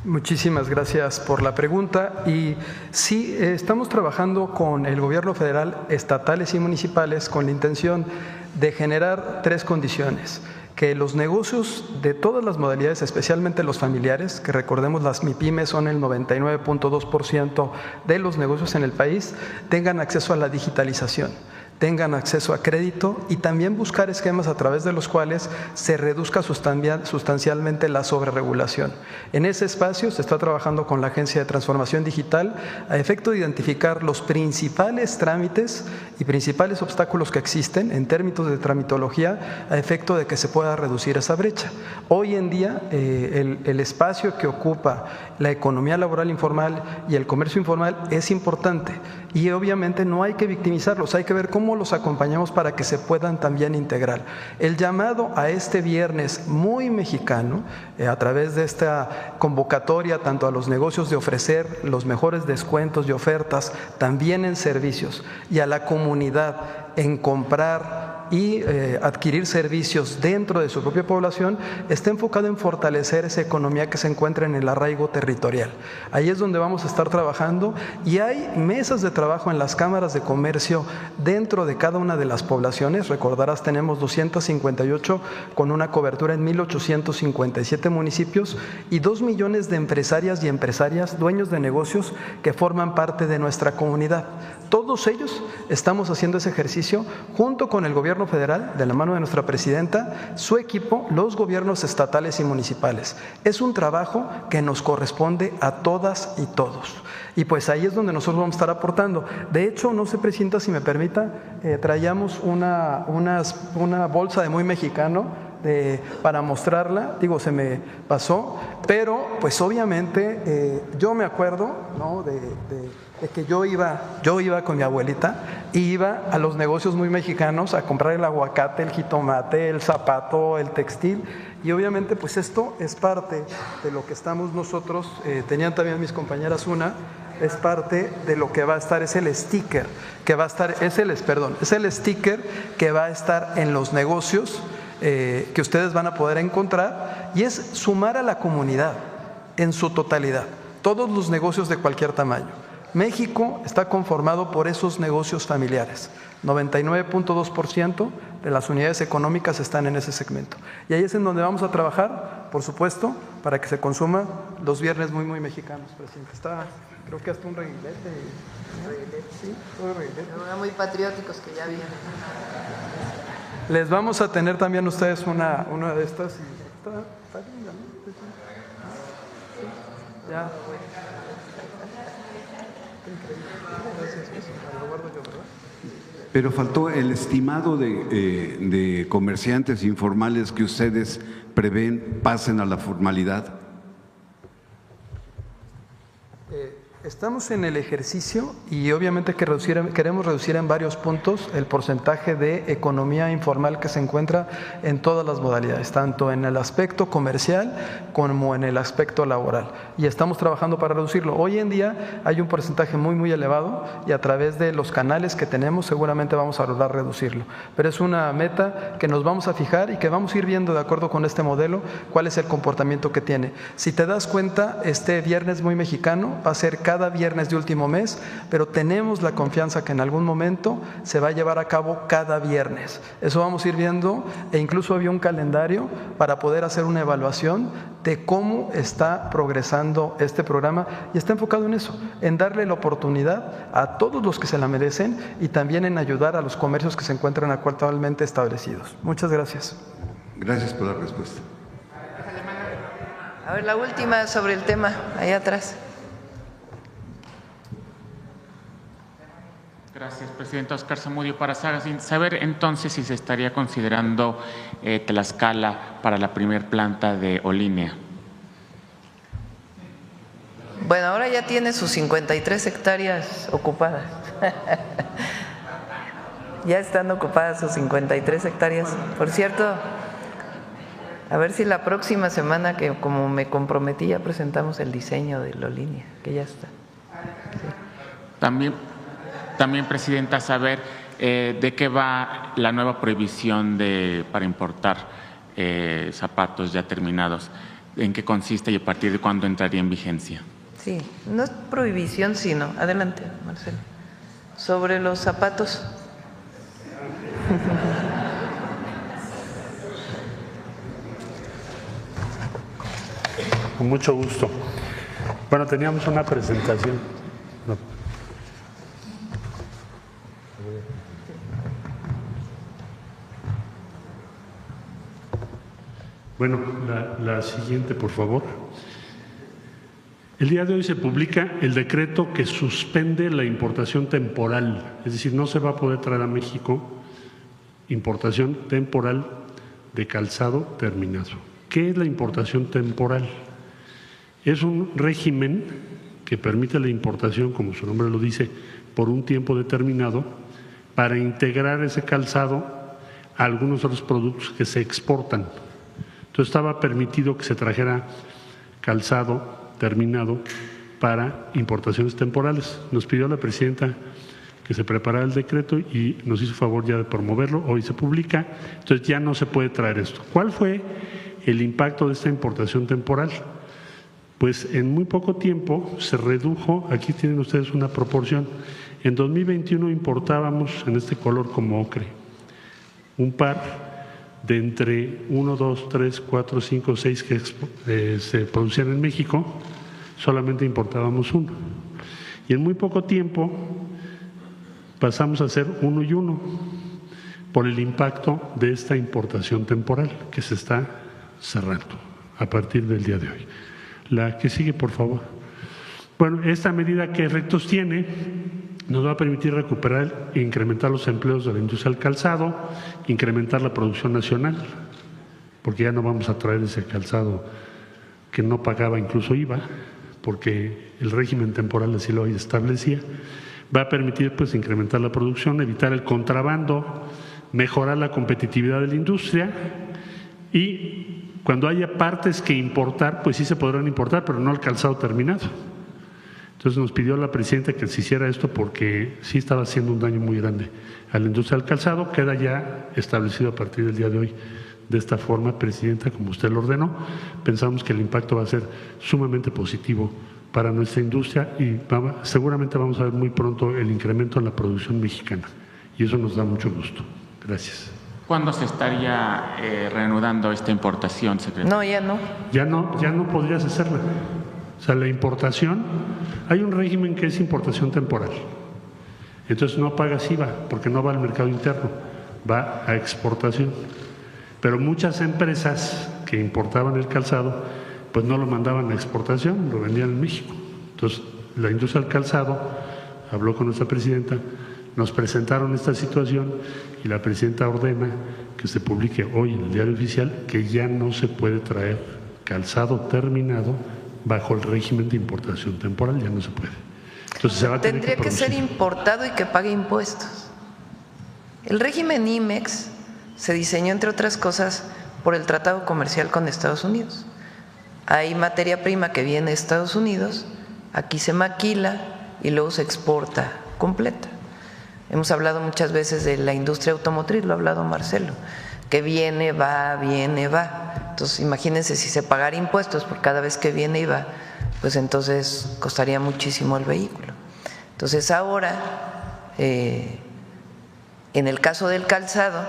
Muchísimas gracias por la pregunta. Y sí, estamos trabajando con el gobierno federal, estatales y municipales con la intención de generar 3 condiciones. Que los negocios de todas las modalidades, especialmente los familiares, que recordemos las MIPYMES son el 99.2% de los negocios en el país, tengan acceso a la digitalización, tengan acceso a crédito y también buscar esquemas a través de los cuales se reduzca sustancialmente la sobreregulación. En ese espacio se está trabajando con la Agencia de Transformación Digital a efecto de identificar los principales trámites y principales obstáculos que existen en términos de tramitología a efecto de que se pueda reducir esa brecha. Hoy en día el espacio que ocupa la economía laboral informal y el comercio informal es importante y obviamente no hay que victimizarlos, hay que ver cómo los acompañamos para que se puedan también integrar. El llamado a este viernes muy mexicano, a través de esta convocatoria tanto a los negocios de ofrecer los mejores descuentos y ofertas, también en servicios, y a la comunidad en comprar y adquirir servicios dentro de su propia población, está enfocado en fortalecer esa economía que se encuentra en el arraigo territorial. Ahí es donde vamos a estar trabajando y hay mesas de trabajo en las cámaras de comercio dentro de cada una de las poblaciones. Recordarás, tenemos 258 con una cobertura en 1,857 municipios y 2 millones de empresarias y empresarias, dueños de negocios que forman parte de nuestra comunidad. Todos ellos estamos haciendo ese ejercicio junto con el gobierno federal, de la mano de nuestra presidenta, su equipo, los gobiernos estatales y municipales. Es un trabajo que nos corresponde a todas y todos. Y pues ahí es donde nosotros vamos a estar aportando. De hecho, no sé, presidenta, si me permita, traíamos una bolsa de muy mexicano para mostrarla, digo, se me pasó, pero pues obviamente yo me acuerdo, ¿no?, de que yo iba con mi abuelita y iba a los negocios muy mexicanos a comprar el aguacate, el jitomate, el zapato, el textil, y obviamente pues esto es parte de lo que estamos nosotros, tenían también mis compañeras es parte de lo que va a estar, es el sticker que va a estar, es el sticker que va a estar en los negocios que ustedes van a poder encontrar, y es sumar a la comunidad en su totalidad, todos los negocios de cualquier tamaño. México está conformado por esos negocios familiares. 99.2% de las unidades económicas están en ese segmento. Y ahí es en donde vamos a trabajar, por supuesto, para que se consuma los viernes muy, muy mexicanos, presidente. Está, creo que hasta un reguilete. Sí, todo reguilete. Muy patrióticos que ya vienen. Les vamos a tener también ustedes una de estas. Y está linda, ¿no? Sí. Ya. Pero faltó el estimado de comerciantes informales que ustedes prevén pasen a la formalidad. Estamos en el ejercicio y obviamente queremos reducir en varios puntos el porcentaje de economía informal que se encuentra en todas las modalidades, tanto en el aspecto comercial como en el aspecto laboral. Y estamos trabajando para reducirlo. Hoy en día hay un porcentaje muy, muy elevado y a través de los canales que tenemos seguramente vamos a lograr reducirlo. Pero es una meta que nos vamos a fijar y que vamos a ir viendo de acuerdo con este modelo cuál es el comportamiento que tiene. Si te das cuenta, este viernes muy mexicano va a ser cada viernes de último mes, pero tenemos la confianza que en algún momento se va a llevar a cabo cada viernes. Eso vamos a ir viendo, e incluso había un calendario para poder hacer una evaluación de cómo está progresando este programa, y está enfocado en eso, en darle la oportunidad a todos los que se la merecen y también en ayudar a los comercios que se encuentran actualmente establecidos. Muchas gracias. Gracias por la respuesta. A ver, la última sobre el tema, allá atrás. Gracias, presidente. Oscar Zamudio para Saga. Saber entonces si se estaría considerando Tlaxcala para la primer planta de Olinea. Bueno, ahora ya tiene sus 53 hectáreas ocupadas. Ya están ocupadas sus 53 hectáreas. Por cierto, a ver si la próxima semana, que como me comprometí, ya presentamos el diseño de la línea, que ya está. Sí. También, presidenta, saber de qué va la nueva prohibición para importar zapatos ya terminados, en qué consiste y a partir de cuándo entraría en vigencia. Sí, no es prohibición, sino, adelante, Marcelo, sobre los zapatos. Con mucho gusto. Bueno, teníamos una presentación. No. Bueno, la siguiente, por favor. El día de hoy se publica el decreto que suspende la importación temporal, es decir, no se va a poder traer a México importación temporal de calzado terminado. ¿Qué es la importación temporal? Es un régimen que permite la importación, como su nombre lo dice, por un tiempo determinado para integrar ese calzado a algunos otros productos que se exportan. Entonces estaba permitido que se trajera calzado terminado para importaciones temporales. Nos pidió la presidenta que se preparara el decreto y nos hizo favor ya de promoverlo. Hoy se publica, entonces ya no se puede traer esto. ¿Cuál fue el impacto de esta importación temporal? Pues en muy poco tiempo se redujo, aquí tienen ustedes una proporción. En 2021 importábamos en este color como ocre un par de entre 1, 2, 3, 4, 5, 6 que se producían en México, solamente importábamos uno. Y en muy poco tiempo pasamos a hacer 1 y 1 por el impacto de esta importación temporal que se está cerrando a partir del día de hoy. La que sigue, por favor. Bueno, esta medida, ¿qué efectos tiene? Nos va a permitir recuperar e incrementar los empleos de la industria del calzado, incrementar la producción nacional, porque ya no vamos a traer ese calzado que no pagaba incluso IVA, porque el régimen temporal así lo establecía. Va a permitir pues incrementar la producción, evitar el contrabando, mejorar la competitividad de la industria y cuando haya partes que importar, pues sí se podrán importar, pero no el calzado terminado. Entonces nos pidió la presidenta que se hiciera esto porque sí estaba haciendo un daño muy grande a la industria del calzado. Queda ya establecido a partir del día de hoy de esta forma, presidenta, como usted lo ordenó. Pensamos que el impacto va a ser sumamente positivo para nuestra industria y seguramente vamos a ver muy pronto el incremento en la producción mexicana y eso nos da mucho gusto. Gracias. ¿Cuándo se estaría reanudando esta importación, secretario? No, ya no. Ya no podrías hacerla. O sea, la importación, hay un régimen que es importación temporal. Entonces no pagas IVA porque no va al mercado interno, va a exportación. Pero muchas empresas que importaban el calzado, pues no lo mandaban a exportación, lo vendían en México. Entonces la industria del calzado habló con nuestra presidenta, nos presentaron esta situación y la presidenta ordena que se publique hoy en el diario oficial que ya no se puede traer calzado terminado bajo el régimen de importación temporal, ya no se puede. Entonces se va a tener Tendría que ser importado y que pague impuestos. El régimen IMEX se diseñó, entre otras cosas, por el tratado comercial con Estados Unidos. Hay materia prima que viene de Estados Unidos, aquí se maquila y luego se exporta completa. Hemos hablado muchas veces de la industria automotriz, lo ha hablado Marcelo, que viene, va, viene, va. Entonces, imagínense si se pagara impuestos por cada vez que viene y va, pues entonces costaría muchísimo el vehículo. Entonces, ahora, en el caso del calzado,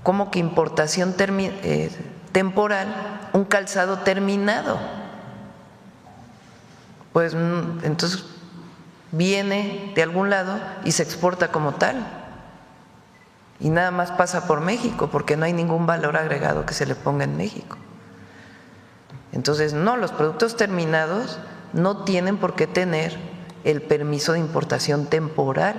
¿cómo que importación temporal? Un calzado terminado. Pues entonces viene de algún lado y se exporta como tal. Y nada más pasa por México porque no hay ningún valor agregado que se le ponga en México. Entonces, no, los productos terminados no tienen por qué tener el permiso de importación temporal.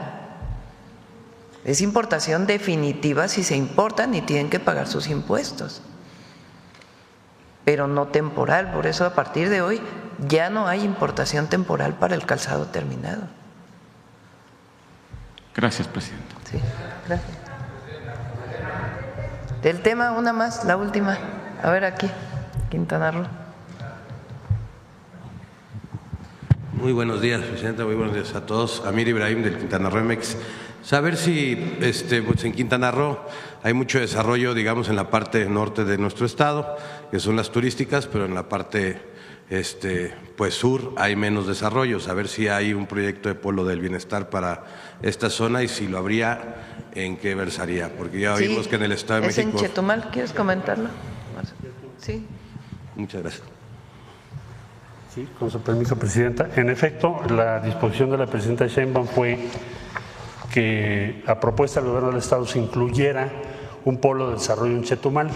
Es importación definitiva si se importan y tienen que pagar sus impuestos, pero no temporal. Por eso a partir de hoy ya no hay importación temporal para el calzado terminado. Gracias, presidente. Sí, gracias. Del tema, una más, la última. A ver aquí, Quintana Roo. Muy buenos días, presidenta. Muy buenos días a todos. Amir Ibrahim, del Quintana Roo MX. Saber si pues en Quintana Roo hay mucho desarrollo, digamos, en la parte norte de nuestro estado, que son las turísticas, pero en la parte pues sur hay menos desarrollo. Saber si hay un proyecto de polo del bienestar para esta zona y si lo habría, ¿en qué versaría? Porque ya vimos que en el Estado de México… Es en Chetumal, ¿quieres comentarlo? Sí. Muchas gracias. Sí, con su permiso, presidenta. En efecto, la disposición de la presidenta Sheinbaum fue que a propuesta del gobierno del Estado se incluyera un polo de desarrollo en Chetumal.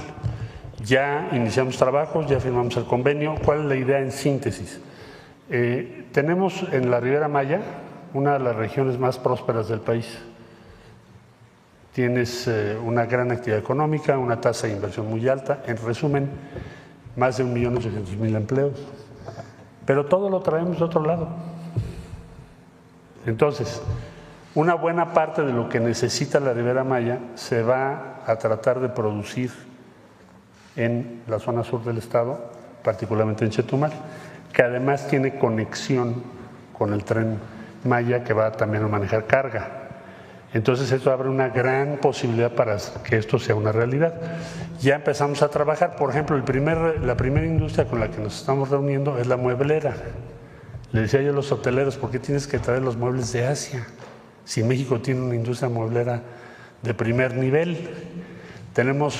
Ya iniciamos trabajos, ya firmamos el convenio. ¿Cuál es la idea en síntesis? Tenemos en la Ribera Maya una de las regiones más prósperas del país. Tienes una gran actividad económica, una tasa de inversión muy alta. En resumen, más de 1.800.000 empleos. Pero todo lo traemos de otro lado. Entonces, una buena parte de lo que necesita la Ribera Maya se va a tratar de producir en la zona sur del estado, particularmente en Chetumal, que además tiene conexión con el Tren Maya que va también a manejar carga. Entonces esto abre una gran posibilidad para que esto sea una realidad. Ya empezamos a trabajar, por ejemplo, la primera industria con la que nos estamos reuniendo es la mueblera. Le decía yo a los hoteleros, ¿por qué tienes que traer los muebles de Asia? Si México tiene una industria mueblera de primer nivel. Tenemos,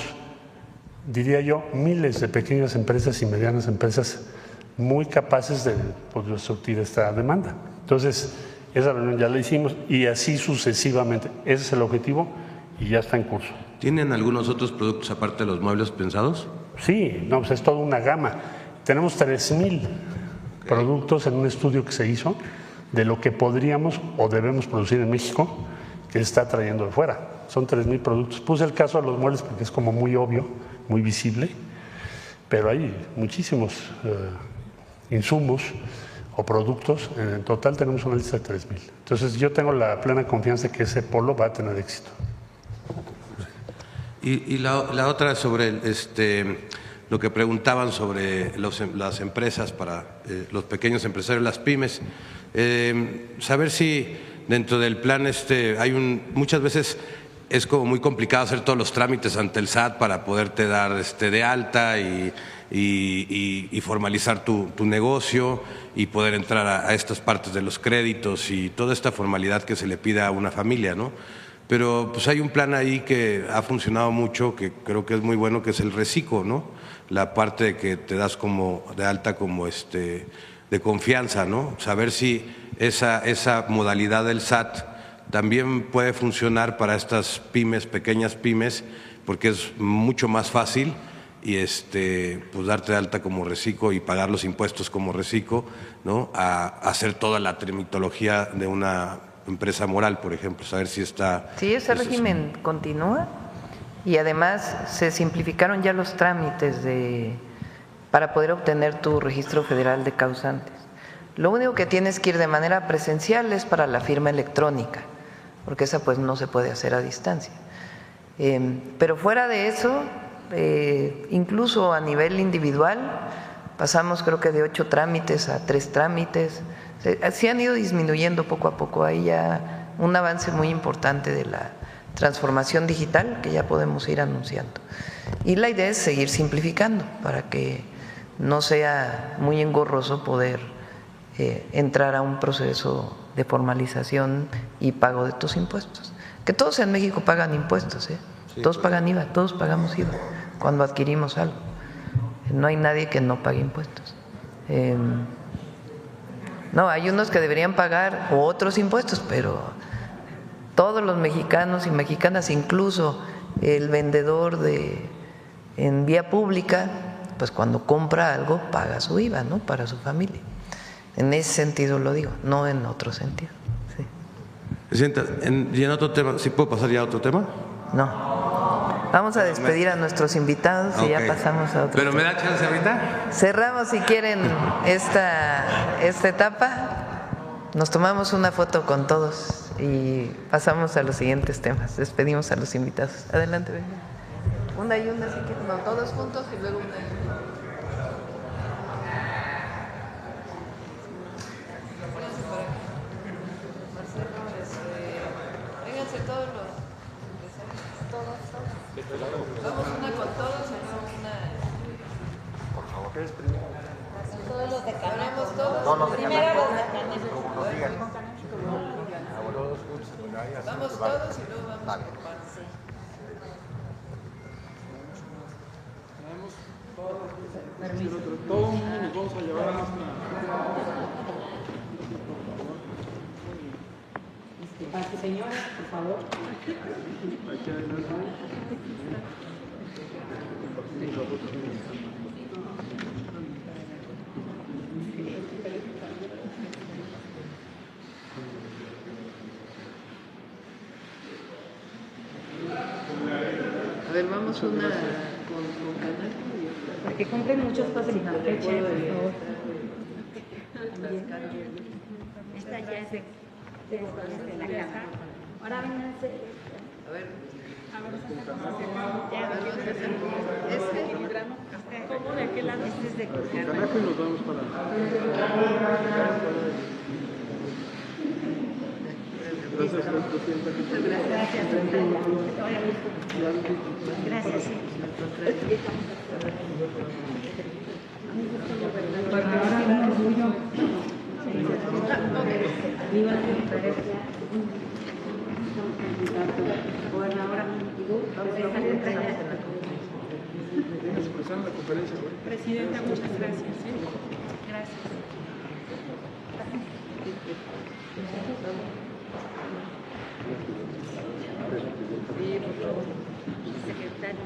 diría yo, miles de pequeñas empresas y medianas empresas muy capaces de poder surtir esta demanda. Entonces, esa reunión ya la hicimos y así sucesivamente. Ese es el objetivo y ya está en curso. ¿Tienen algunos otros productos aparte de los muebles pensados? Sí, no, pues es toda una gama. Tenemos 3,000 productos en un estudio que se hizo de lo que podríamos o debemos producir en México que se está trayendo de fuera. Son 3,000 productos. Puse el caso de los muebles porque es como muy obvio, muy visible, pero hay muchísimos insumos o productos. En total tenemos una lista de 3,000. Entonces yo tengo la plena confianza de que ese polo va a tener éxito. Y la otra sobre lo que preguntaban sobre las empresas para los pequeños empresarios, las pymes, saber si dentro del plan muchas veces es como muy complicado hacer todos los trámites ante el SAT para poderte dar de alta y formalizar tu negocio y poder entrar a estas partes de los créditos y toda esta formalidad que se le pide a una familia, ¿no? Pero pues hay un plan ahí que ha funcionado mucho, que creo que es muy bueno, que es el reciclo, ¿no? La parte de que te das como de alta como de confianza, ¿no? Saber si esa modalidad del SAT también puede funcionar para estas pymes, pequeñas pymes, porque es mucho más fácil y pues darte de alta como reciclo y pagar los impuestos como reciclo, ¿no? A hacer toda la tramitología de una empresa moral, por ejemplo, saber si está… Sí, ese régimen continúa y además se simplificaron ya los trámites para poder obtener tu registro federal de causantes. Lo único que tienes que ir de manera presencial es para la firma electrónica, porque esa pues no se puede hacer a distancia. Pero fuera de eso, incluso a nivel individual, pasamos creo que de 8 trámites a 3 trámites. Se han ido disminuyendo poco a poco, hay ya un avance muy importante de la transformación digital que ya podemos ir anunciando. Y la idea es seguir simplificando para que no sea muy engorroso poder entrar a un proceso de formalización y pago de tus impuestos. Que todos en México pagan impuestos, sí, todos pagan IVA, todos pagamos IVA cuando adquirimos algo. No hay nadie que no pague impuestos. No, hay unos que deberían pagar otros impuestos, pero todos los mexicanos y mexicanas, incluso el vendedor en vía pública, pues cuando compra algo paga su IVA, ¿no? Para su familia. En ese sentido lo digo, no en otro sentido. Sí. Presidenta, ¿y en otro tema? ¿Sí puedo pasar ya a otro tema? No. Vamos a despedir a nuestros invitados y ya pasamos a otro. ¿Pero me da chance ahorita? Cerramos, si quieren, esta etapa. Nos tomamos una foto con todos y pasamos a los siguientes temas. Despedimos a los invitados. Adelante, venga. Una y una, si quieren. No, todos juntos y luego una y una. Vénganse todos los. Vamos una con todos, hacemos una. Por favor. Todos los de Canacos, todos. Primero los de Vamos todos y luego vamos por partes. Todo el mundo nos vamos a llevar a nuestra. Señora, por favor. Aquí adelante. A ver, vamos una con Canaco y otra. Para que compren muchos pases en Campeche, por favor. Esta ya es de la casa. Ahora vénganse. A ver. ¿Cómo de aquel lado? Este es de Canaco y nos vamos para. Gracias, presidenta. Gracias. Presidenta, muchas gracias. Gracias. Sí, por favor. Secretario.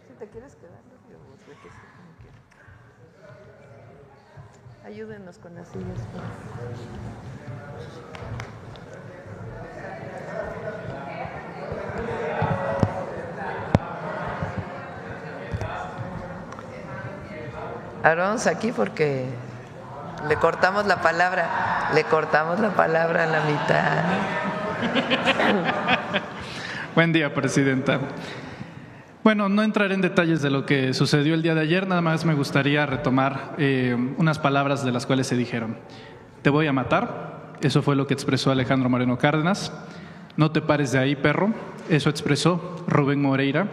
Si te quieres quedar, ayúdenos con las sillas. Aarón, aquí porque le cortamos la palabra a la mitad. Buen día, presidenta. Bueno, no entraré en detalles de lo que sucedió el día de ayer, nada más me gustaría retomar unas palabras de las cuales se dijeron. Te voy a matar, eso fue lo que expresó Alejandro Moreno Cárdenas. No te pares de ahí, perro, eso expresó Rubén Moreira.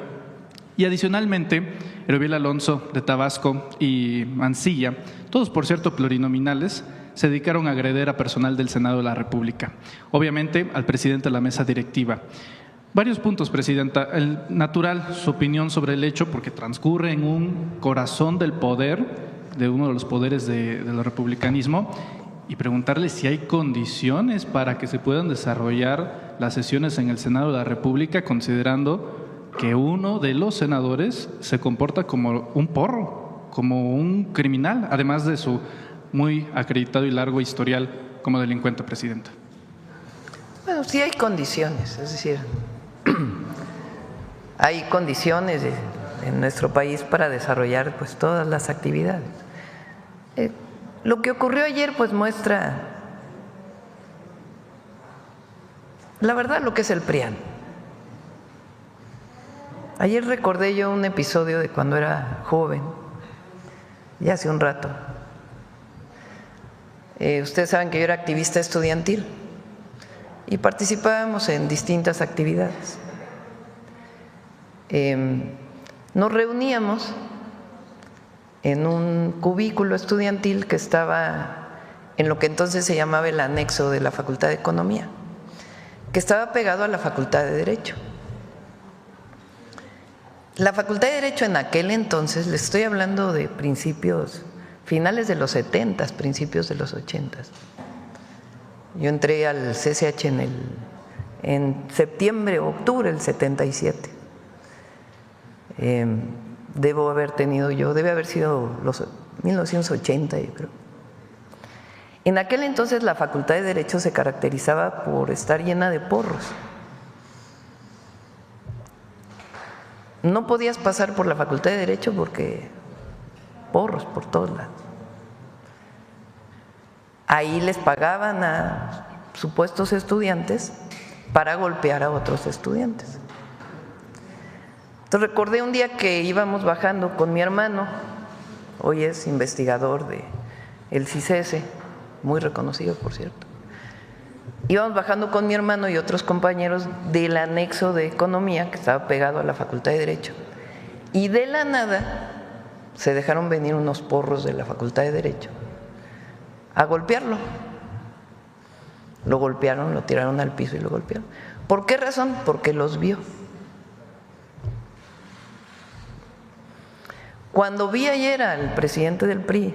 Y adicionalmente, Erubiel Alonso de Tabasco y Mancilla, todos por cierto plurinominales, se dedicaron a agreder a personal del Senado de la República. Obviamente al presidente de la mesa directiva. Varios puntos, presidenta. El natural, su opinión sobre el hecho, porque transcurre en un corazón del poder, de uno de los poderes del republicanismo, y preguntarle si hay condiciones para que se puedan desarrollar las sesiones en el Senado de la República, considerando que uno de los senadores se comporta como un porro, como un criminal, además de su muy acreditado y largo historial como delincuente, presidenta. Bueno, sí hay condiciones, es decir, hay condiciones en nuestro país para desarrollar pues todas las actividades. Lo que ocurrió ayer pues muestra la verdad lo que es el PRIAN. Ayer recordé yo un episodio de cuando era joven, ya hace un rato. Ustedes saben que yo era activista estudiantil y participábamos en distintas actividades. Nos reuníamos en un cubículo estudiantil que estaba en lo que entonces se llamaba el anexo de la Facultad de Economía, que estaba pegado a la Facultad de Derecho. La Facultad de Derecho en aquel entonces, les estoy hablando de principios, finales de los 70, principios de los 80. Yo entré al CCH en septiembre o octubre del 77. Debe haber sido los 1980, yo creo. En aquel entonces la Facultad de Derecho se caracterizaba por estar llena de porros. No podías pasar por la Facultad de Derecho porque porros por todos lados. Ahí les pagaban a supuestos estudiantes para golpear a otros estudiantes. Entonces recordé un día que íbamos bajando con mi hermano, hoy es investigador del CICESE, muy reconocido por cierto. Íbamos bajando con mi hermano y otros compañeros del anexo de Economía que estaba pegado a la Facultad de Derecho, y de la nada se dejaron venir unos porros de la Facultad de Derecho a golpearlo. Lo golpearon, lo tiraron al piso y lo golpearon. ¿Por qué razón? Porque los vio. Cuando vi ayer al presidente del PRI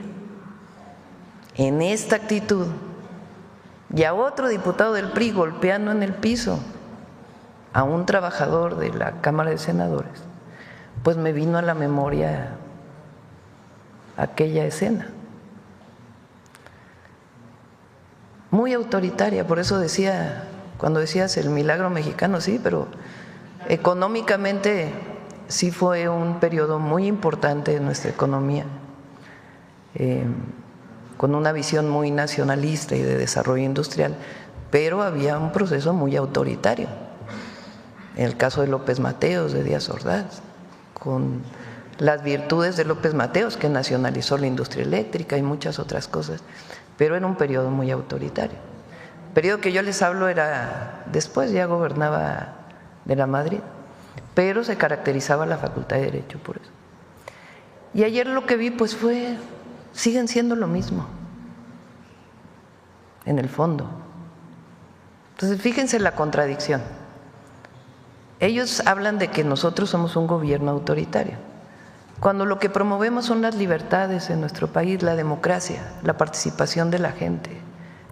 en esta actitud y a otro diputado del PRI golpeando en el piso a un trabajador de la Cámara de Senadores, pues me vino a la memoria aquella escena. Muy autoritaria, por eso decía, cuando decías el milagro mexicano, sí, pero económicamente sí fue un periodo muy importante de nuestra economía, con una visión muy nacionalista y de desarrollo industrial, pero había un proceso muy autoritario. En el caso de López Mateos, de Díaz Ordaz, con las virtudes de López Mateos, que nacionalizó la industria eléctrica y muchas otras cosas, pero era un periodo muy autoritario. El periodo que yo les hablo era después, ya gobernaba de la Madrid, pero se caracterizaba la Facultad de Derecho por eso. Y ayer lo que vi pues siguen siendo lo mismo, en el fondo. Entonces fíjense la contradicción. Ellos hablan de que nosotros somos un gobierno autoritario, cuando lo que promovemos son las libertades en nuestro país, la democracia, la participación de la gente,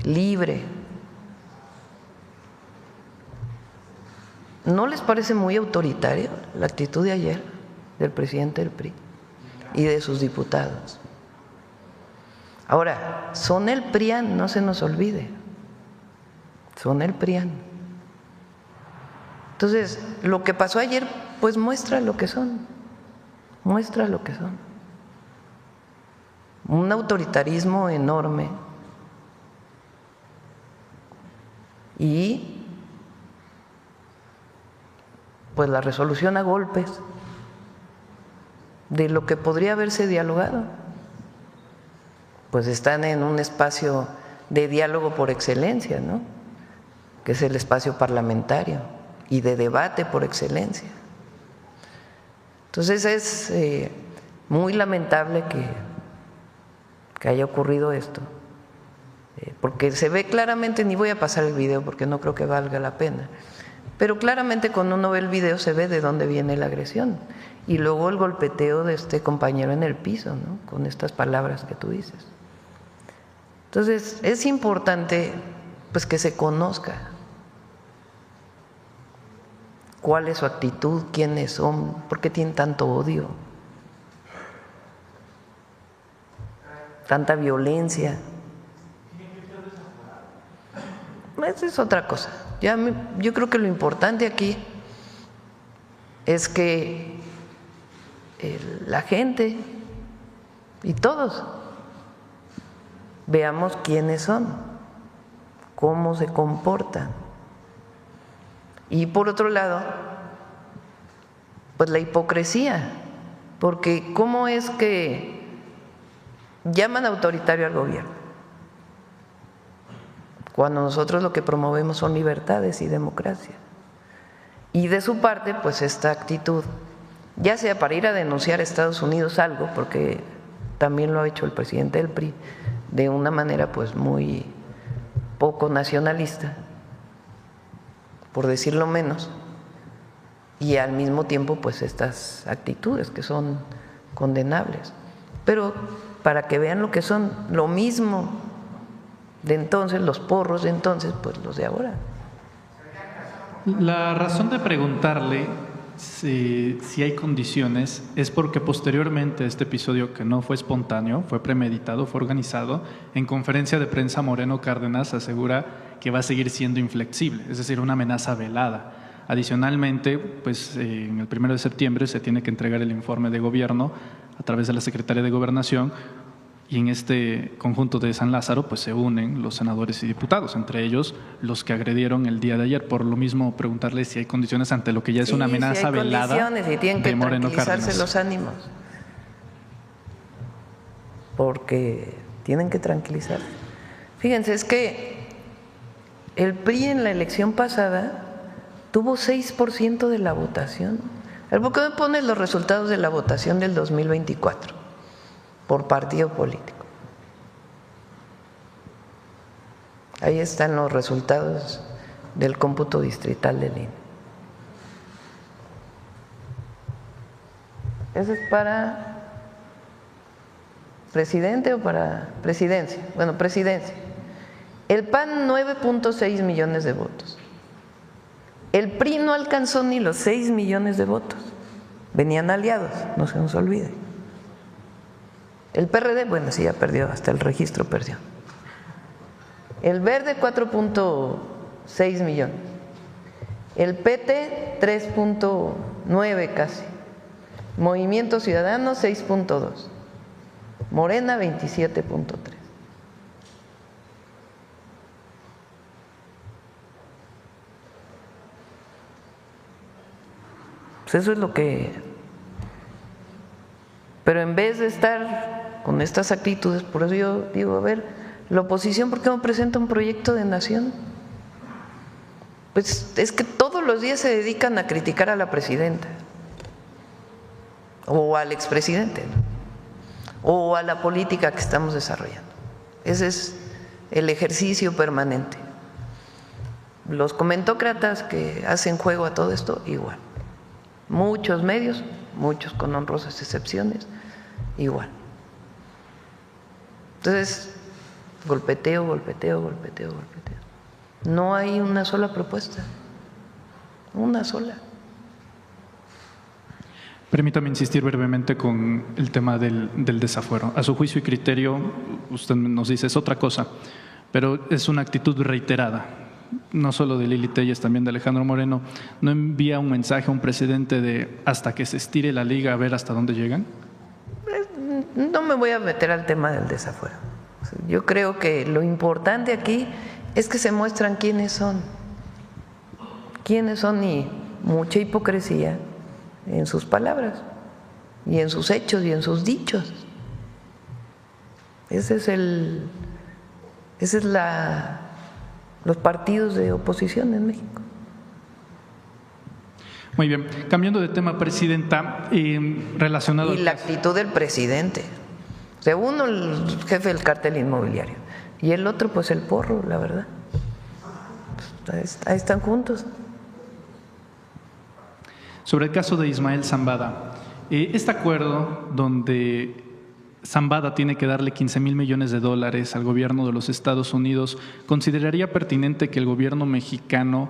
libre. ¿No les parece muy autoritaria la actitud de ayer del presidente del PRI y de sus diputados? Ahora, son el PRIAN, no se nos olvide, son el PRIAN. Entonces, lo que pasó ayer, pues muestra lo que son, muestra lo que son. Un autoritarismo enorme y pues la resolución a golpes de lo que podría haberse dialogado. Pues están en un espacio de diálogo por excelencia, ¿no?, que es el espacio parlamentario, y de debate por excelencia. Entonces es muy lamentable que haya ocurrido esto, porque se ve claramente, ni voy a pasar el video porque no creo que valga la pena, pero claramente cuando uno ve el video se ve de dónde viene la agresión y luego el golpeteo de este compañero en el piso, ¿no?, con estas palabras que tú dices. Entonces es importante pues que se conozca cuál es su actitud, quiénes son, por qué tienen tanto odio, tanta violencia. Esa es otra cosa. Yo creo que lo importante aquí es que la gente y todos veamos quiénes son, cómo se comportan. Y por otro lado, pues la hipocresía, porque ¿cómo es que llaman autoritario al gobierno cuando nosotros lo que promovemos son libertades y democracia? Y de su parte, pues esta actitud, ya sea para ir a denunciar a Estados Unidos algo, porque también lo ha hecho el presidente del PRI, de una manera pues muy poco nacionalista, por decirlo menos, y al mismo tiempo pues estas actitudes que son condenables. Pero para que vean lo que son, lo mismo de entonces, los porros de entonces, pues los de ahora. La razón de preguntarle si hay condiciones es porque posteriormente a este episodio, que no fue espontáneo, fue premeditado, fue organizado, en conferencia de prensa Moreno Cárdenas asegura que va a seguir siendo inflexible, es decir, una amenaza velada. Adicionalmente, pues en el 1 de septiembre se tiene que entregar el informe de gobierno a través de la Secretaría de Gobernación, y en este conjunto de San Lázaro pues se unen los senadores y diputados, entre ellos los que agredieron el día de ayer. Por lo mismo, preguntarle si hay condiciones ante lo que ya es una amenaza velada de Moreno Cárdenas. Y tienen que tranquilizarse los ánimos, porque tienen que tranquilizarse. Fíjense, es que el PRI en la elección pasada tuvo 6% de la votación. ¿Por qué me pones los resultados de la votación del 2024? Por partido político. Ahí están los resultados del cómputo distrital del INE. ¿Eso es para presidente o para presidencia? Bueno, presidencia. El PAN 9.6 millones de votos. El PRI no alcanzó ni los 6 millones de votos. Venían aliados, no se nos olvide. El PRD, bueno, sí, ya perdió, hasta el registro perdió. El Verde, 4.6 millones. El PT, 3.9 casi. Movimiento Ciudadano, 6.2. Morena, 27.3. Pues eso es lo que… Pero en vez de estar con estas actitudes, por eso yo digo, a ver, la oposición, ¿por qué no presenta un proyecto de nación? Pues es que todos los días se dedican a criticar a la presidenta o al expresidente, ¿no? O a la política que estamos desarrollando. Ese es el ejercicio permanente. Los comentócratas que hacen juego a todo esto, igual. Muchos medios, muchos con honrosas excepciones, igual. Entonces, golpeteo. No hay una sola propuesta, una sola. Permítame insistir brevemente con el tema del desafuero. A su juicio y criterio, usted nos dice es otra cosa, pero es una actitud reiterada, no solo de Lili Téllez, también de Alejandro Moreno. ¿No envía un mensaje a un presidente de hasta que se estire la liga a ver hasta dónde llegan? No me voy a meter al tema del desafuero. Yo creo que lo importante aquí es que se muestran quiénes son y mucha hipocresía en sus palabras y en sus hechos y en sus dichos. Ese es los partidos de oposición en México. Muy bien, cambiando de tema, presidenta, relacionado… Y la actitud del presidente. O sea, uno el jefe del cártel inmobiliario y el otro pues el porro, la verdad. Ahí están juntos. Sobre el caso de Ismael Zambada, este acuerdo donde Zambada tiene que darle 15,000 millones de dólares al gobierno de los Estados Unidos, ¿consideraría pertinente que el gobierno mexicano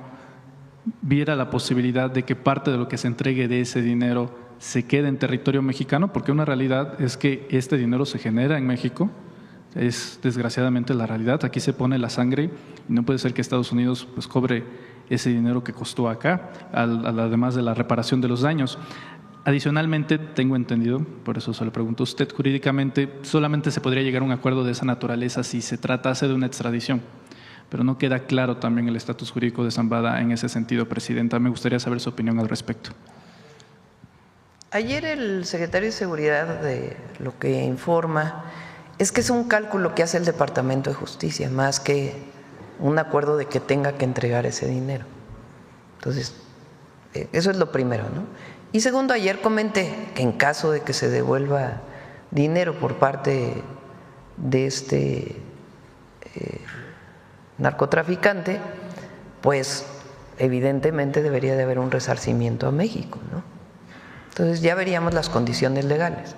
viera la posibilidad de que parte de lo que se entregue de ese dinero se quede en territorio mexicano? Porque una realidad es que este dinero se genera en México, es desgraciadamente la realidad. Aquí se pone la sangre y no puede ser que Estados Unidos pues cobre ese dinero que costó acá, además de la reparación de los daños. Adicionalmente, tengo entendido, por eso se lo pregunto a usted, jurídicamente solamente se podría llegar a un acuerdo de esa naturaleza si se tratase de una extradición, pero no queda claro también el estatus jurídico de Zambada en ese sentido, Presidenta. Me gustaría saber su opinión al respecto. Ayer el secretario de Seguridad de lo que informa es que es un cálculo que hace el Departamento de Justicia, más que un acuerdo de que tenga que entregar ese dinero. Entonces, eso es lo primero, ¿no? Y segundo, ayer comenté que en caso de que se devuelva dinero por parte de este narcotraficante, pues evidentemente debería de haber un resarcimiento a México, ¿no? Entonces ya veríamos las condiciones legales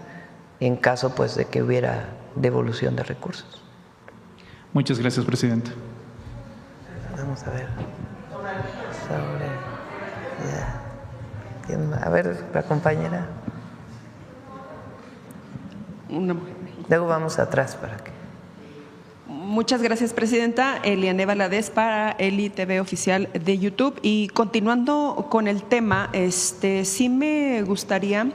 en caso pues de que hubiera devolución de recursos. Muchas gracias, Presidente. Vamos a ver. A ver, la compañera. Luego vamos atrás para que. Muchas gracias, Presidenta. Eliane Valadez para Eli TV Oficial de YouTube. Y continuando con el tema, sí me gustaría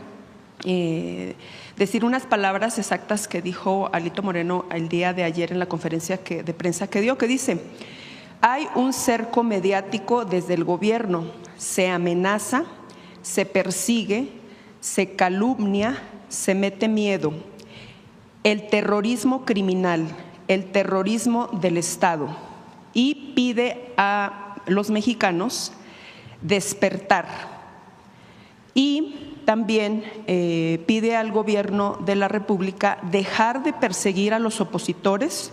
decir unas palabras exactas que dijo Alito Moreno el día de ayer en la conferencia de prensa que dio, que dice: hay un cerco mediático desde el gobierno, se amenaza, se persigue, se calumnia, se mete miedo. El terrorismo criminal, el terrorismo del Estado, y pide a los mexicanos despertar. Y también pide al gobierno de la República dejar de perseguir a los opositores.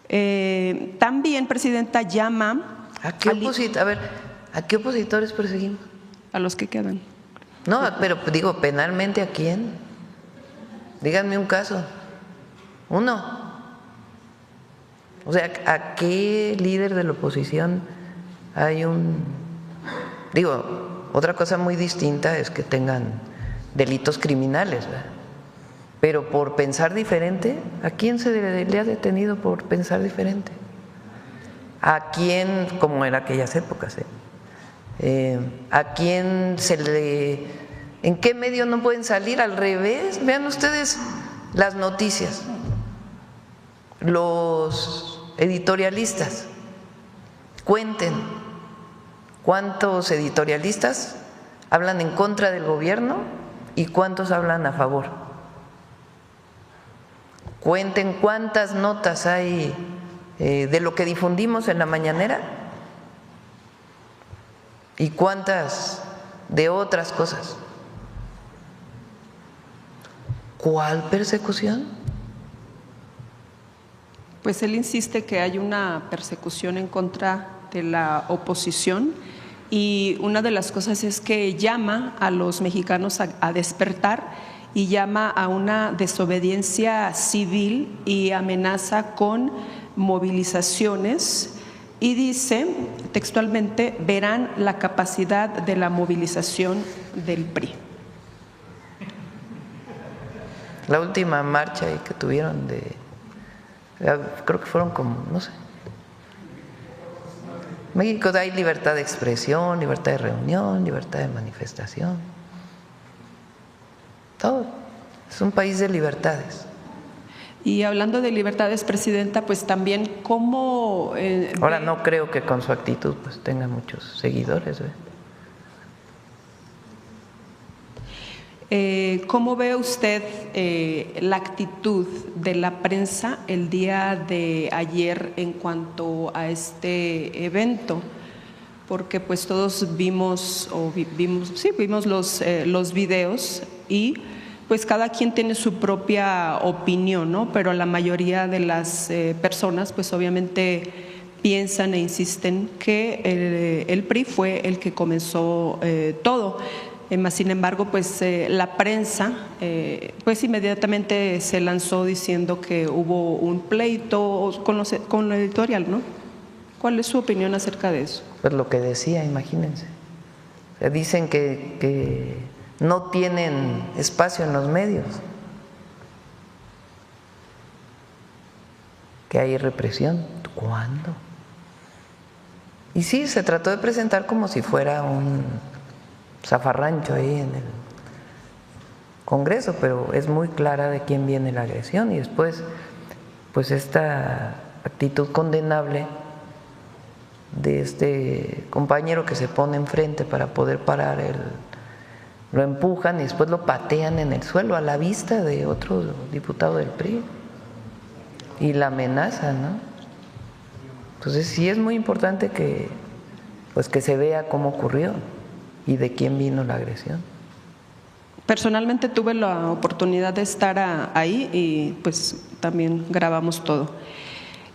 También, Presidenta, llama… ¿A qué opositores perseguimos? A los que quedan. No, pero digo, penalmente, ¿a quién? Díganme un caso. Uno. O sea, ¿a qué líder de la oposición hay un… Digo, otra cosa muy distinta es que tengan delitos criminales, ¿verdad? Pero por pensar diferente, ¿a quién se le ha detenido por pensar diferente? ¿A quién, como en aquellas épocas, a quién se le… ¿En qué medio no pueden salir? Al revés, vean ustedes las noticias. Los editorialistas, cuenten cuántos editorialistas hablan en contra del gobierno y cuántos hablan a favor. Cuenten cuántas notas hay de lo que difundimos en la mañanera y cuántas de otras cosas. ¿Cuál persecución? Pues él insiste que hay una persecución en contra de la oposición, y una de las cosas es que llama a los mexicanos a despertar y llama a una desobediencia civil y amenaza con movilizaciones, y dice textualmente: verán la capacidad de la movilización del PRI. La última marcha que tuvieron creo que fueron como, no sé. México hay libertad de expresión, libertad de reunión, libertad de manifestación. Todo. Es un país de libertades. Y hablando de libertades, Presidenta, pues también cómo… Ahora no creo que con su actitud pues tenga muchos seguidores, ¿Cómo ve usted la actitud de la prensa el día de ayer en cuanto a este evento? Porque pues todos vimos los videos, y pues cada quien tiene su propia opinión, ¿no? Pero la mayoría de las personas pues obviamente piensan e insisten que el PRI fue el que comenzó todo. Sin embargo, pues la prensa pues inmediatamente se lanzó diciendo que hubo un pleito con la editorial, ¿no? ¿Cuál es su opinión acerca de eso? Pues lo que decía, imagínense. O sea, dicen que no tienen espacio en los medios, que hay represión. ¿Cuándo? Y sí, se trató de presentar como si fuera un zafarrancho ahí Congreso, pero es muy clara de quién viene la agresión y después pues esta actitud condenable de este compañero que se pone enfrente para poder parar lo empujan y después lo patean en el suelo a la vista de otro diputado del PRI y la amenazan, ¿no? Entonces sí es muy importante que se vea cómo ocurrió y de quién vino la agresión. Personalmente tuve la oportunidad de estar ahí y pues también grabamos todo.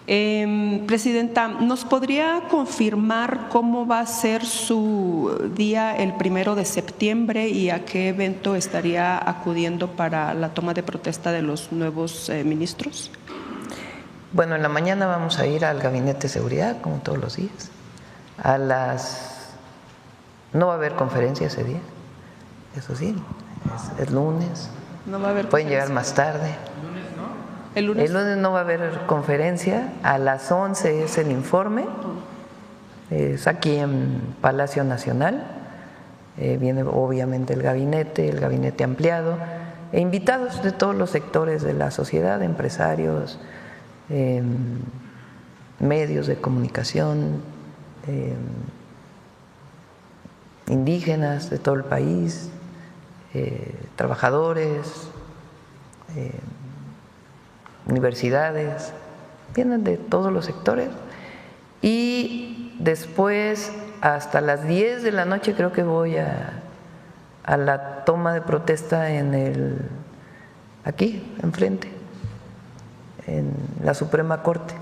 Presidenta, ¿nos podría confirmar cómo va a ser su día el 1 de septiembre y a qué evento estaría acudiendo para la toma de protesta de los nuevos ministros? Bueno, en la mañana vamos a ir al Gabinete de Seguridad, como todos los días. No va a haber conferencia ese día, eso sí, es lunes. No va a haber Pueden llegar más tarde. ¿El lunes no va a haber conferencia, a las 11 es el informe, es aquí en Palacio Nacional, viene obviamente el gabinete ampliado, e invitados de todos los sectores de la sociedad, empresarios, medios de comunicación, indígenas de todo el país, trabajadores, universidades, vienen de todos los sectores y después hasta las 10 de la noche creo que voy a la toma de protesta aquí, enfrente, en la Suprema Corte.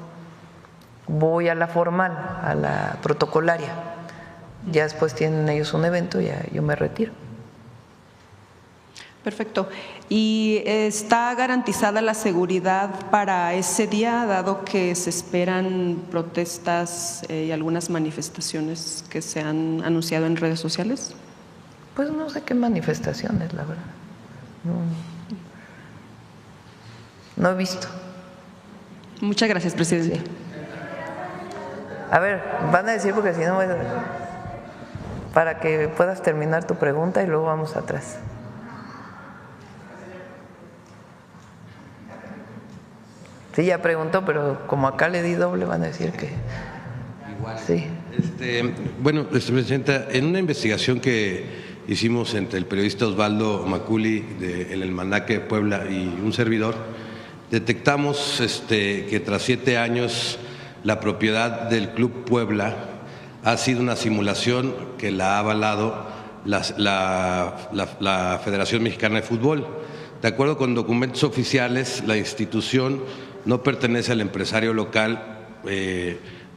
Voy a la formal, a la protocolaria, ya después tienen ellos un evento y ya yo me retiro. Perfecto. ¿Y está garantizada la seguridad para ese día, dado que se esperan protestas y algunas manifestaciones que se han anunciado en redes sociales? Pues no sé qué manifestaciones, la verdad. No he visto. Muchas gracias, presidente. Sí. A ver, van a decir porque si no, para que puedas terminar tu pregunta y luego vamos atrás. Sí, ya preguntó, pero como acá le di doble, van a decir que… Igual. Sí. Bueno, Presidenta, en una investigación que hicimos entre el periodista Osvaldo Maculi en el Almanaque de Puebla y un servidor, detectamos que tras 7 años la propiedad del Club Puebla ha sido una simulación que la ha avalado la Federación Mexicana de Fútbol. De acuerdo con documentos oficiales, la institución no pertenece al empresario local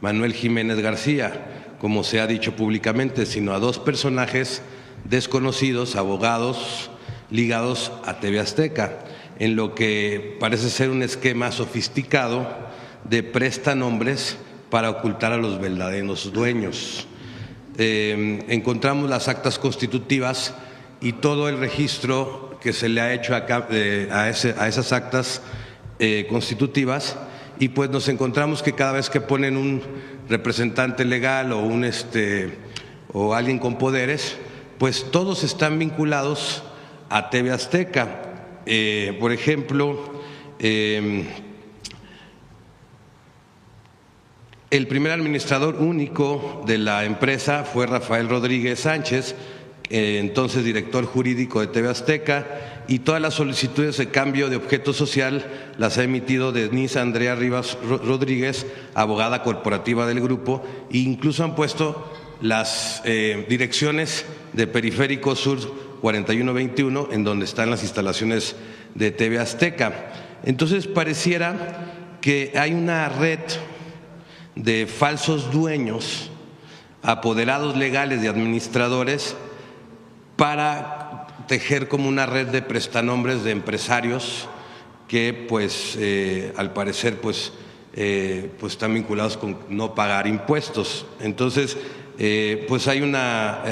Manuel Jiménez García, como se ha dicho públicamente, sino a 2 personajes desconocidos, abogados ligados a TV Azteca, en lo que parece ser un esquema sofisticado de prestanombres para ocultar a los verdaderos dueños. Encontramos las actas constitutivas y todo el registro que se le ha hecho a esas actas constitutivas, y pues nos encontramos que cada vez que ponen un representante legal o o alguien con poderes, pues todos están vinculados a TV Azteca. Por ejemplo, el primer administrador único de la empresa fue Rafael Rodríguez Sánchez, entonces director jurídico de TV Azteca, y todas las solicitudes de cambio de objeto social las ha emitido Denise Andrea Rivas Rodríguez, abogada corporativa del grupo, e incluso han puesto las direcciones de Periférico Sur 4121, en donde están las instalaciones de TV Azteca. Entonces pareciera que hay una red de falsos dueños, apoderados legales y administradores, para tejer como una red de prestanombres de empresarios que pues al parecer pues están vinculados con no pagar impuestos. Entonces pues hay una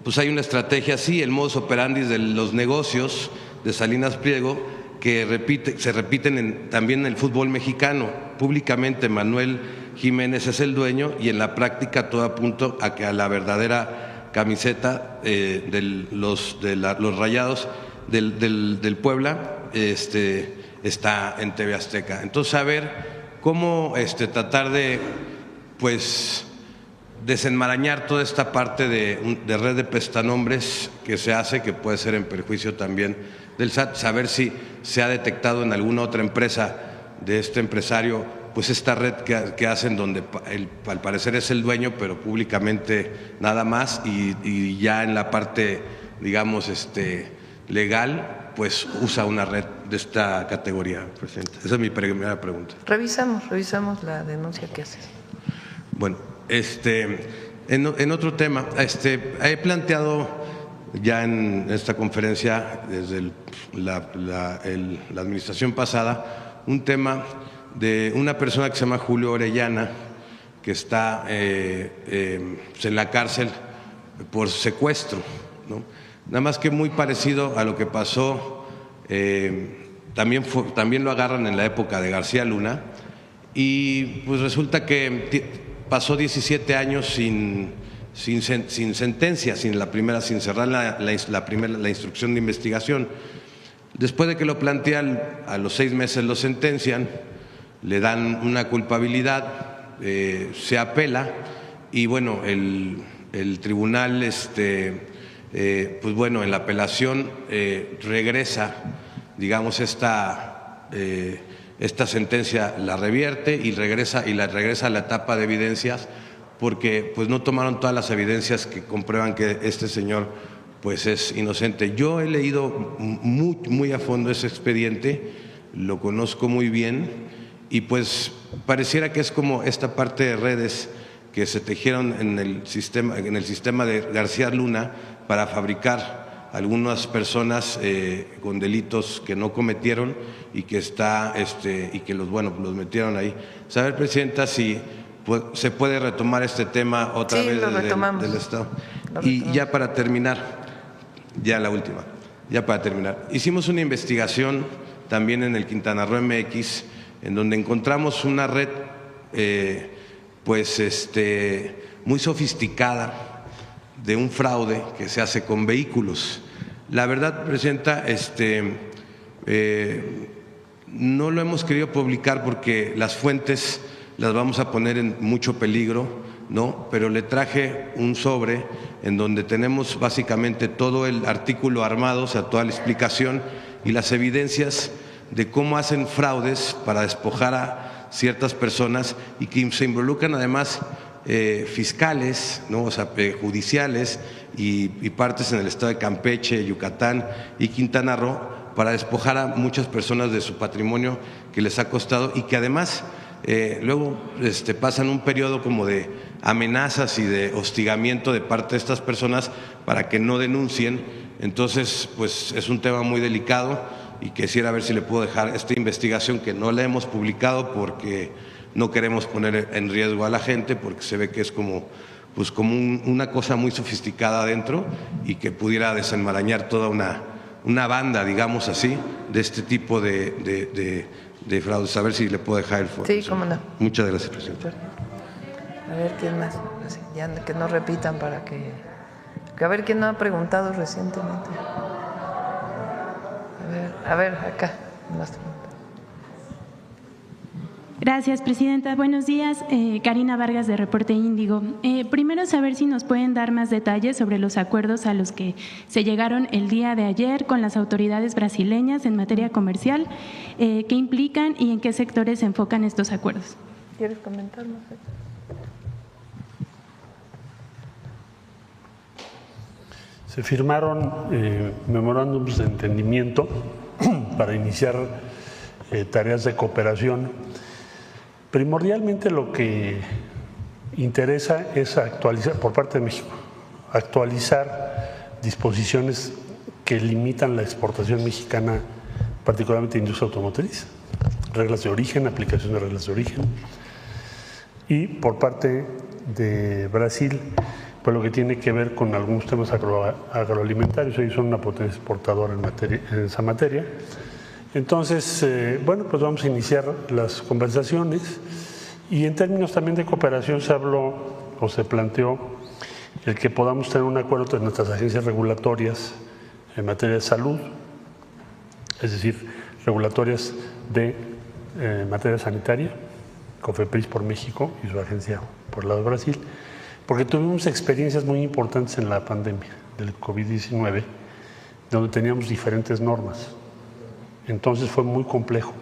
estrategia así, el modus operandi de los negocios de Salinas Pliego, que se repiten también en el fútbol mexicano. Públicamente Manuel Jiménez es el dueño y en la práctica todo apunta a que a la verdadera camiseta de los Rayados del Puebla está en TV Azteca. Entonces, a ver cómo tratar de, pues, desenmarañar toda esta parte de red de prestanombres que se hace, que puede ser en perjuicio también del SAT, saber si se ha detectado en alguna otra empresa de este empresario, pues esta red que hacen donde al parecer es el dueño, pero públicamente nada más, y ya en la parte, digamos, legal, pues usa una red de esta categoría, presidente. Esa es mi primera pregunta. Revisamos la denuncia que haces. Bueno, en otro tema, he planteado ya en esta conferencia desde la administración pasada un tema de una persona que se llama Julio Orellana, que está en la cárcel por secuestro, ¿no? Nada más que muy parecido a lo que pasó, también lo agarran en la época de García Luna, y pues resulta que pasó 17 años sin sentencia, sin cerrar la instrucción de investigación. Después de que lo plantean, a los 6 meses lo sentencian, le dan una culpabilidad, se apela, y bueno, el tribunal, pues bueno, en la apelación regresa, digamos, esta sentencia la revierte y regresa a la etapa de evidencias, porque pues no tomaron todas las evidencias que comprueban que este señor pues es inocente. Yo he leído muy a fondo ese expediente, lo conozco muy bien, y pues pareciera que es como esta parte de redes que se tejieron en el sistema de García Luna para fabricar algunas personas con delitos que no cometieron y que los metieron ahí. Saber, presidenta, si se puede retomar este tema otra vez del Estado. Y ya para terminar, la última, hicimos una investigación también en el Quintana Roo MX, en donde encontramos una red muy sofisticada de un fraude que se hace con vehículos. La verdad, presidenta, no lo hemos querido publicar porque las fuentes las vamos a poner en mucho peligro, ¿no? Pero le traje un sobre en donde tenemos básicamente todo el artículo armado, o sea, toda la explicación y las evidencias de cómo hacen fraudes para despojar a ciertas personas, y que se involucran además fiscales, ¿no? O sea, judiciales y partes en el estado de Campeche, Yucatán y Quintana Roo, para despojar a muchas personas de su patrimonio que les ha costado, y que además luego pasan un periodo como de amenazas y de hostigamiento de parte de estas personas para que no denuncien. Entonces, pues es un tema muy delicado, y quisiera ver si le puedo dejar esta investigación, que no la hemos publicado porque no queremos poner en riesgo a la gente, porque se ve que es como una cosa muy sofisticada adentro, y que pudiera desenmarañar toda una banda, digamos así, de este tipo de fraudes. A ver si le puedo dejar el foro. Sí, cómo no. Muchas gracias, presidente. A ver quién más, así, ya que no repitan, para que a ver quién no ha preguntado recientemente. A ver, acá. Gracias, presidenta. Buenos días. Karina Vargas, de Reporte Índigo. Primero, saber si nos pueden dar más detalles sobre los acuerdos a los que se llegaron el día de ayer con las autoridades brasileñas en materia comercial, qué implican y en qué sectores se enfocan estos acuerdos. ¿Quieres comentarnos? Se firmaron memorándums de entendimiento para iniciar tareas de cooperación. Primordialmente lo que interesa es actualizar, por parte de México, actualizar disposiciones que limitan la exportación mexicana, particularmente de industria automotriz, reglas de origen, aplicación de reglas de origen. Y por parte de Brasil, pues lo que tiene que ver con algunos temas agroalimentarios. Ellos son una potencia exportadora en esa materia. Entonces, bueno, pues vamos a iniciar las conversaciones, y en términos también de cooperación se habló o se planteó el que podamos tener un acuerdo entre nuestras agencias regulatorias en materia de salud, es decir, regulatorias de materia sanitaria, COFEPRIS por México y su agencia por el lado de Brasil, porque tuvimos experiencias muy importantes en la pandemia del COVID-19, donde teníamos diferentes normas. Entonces fue muy complejo.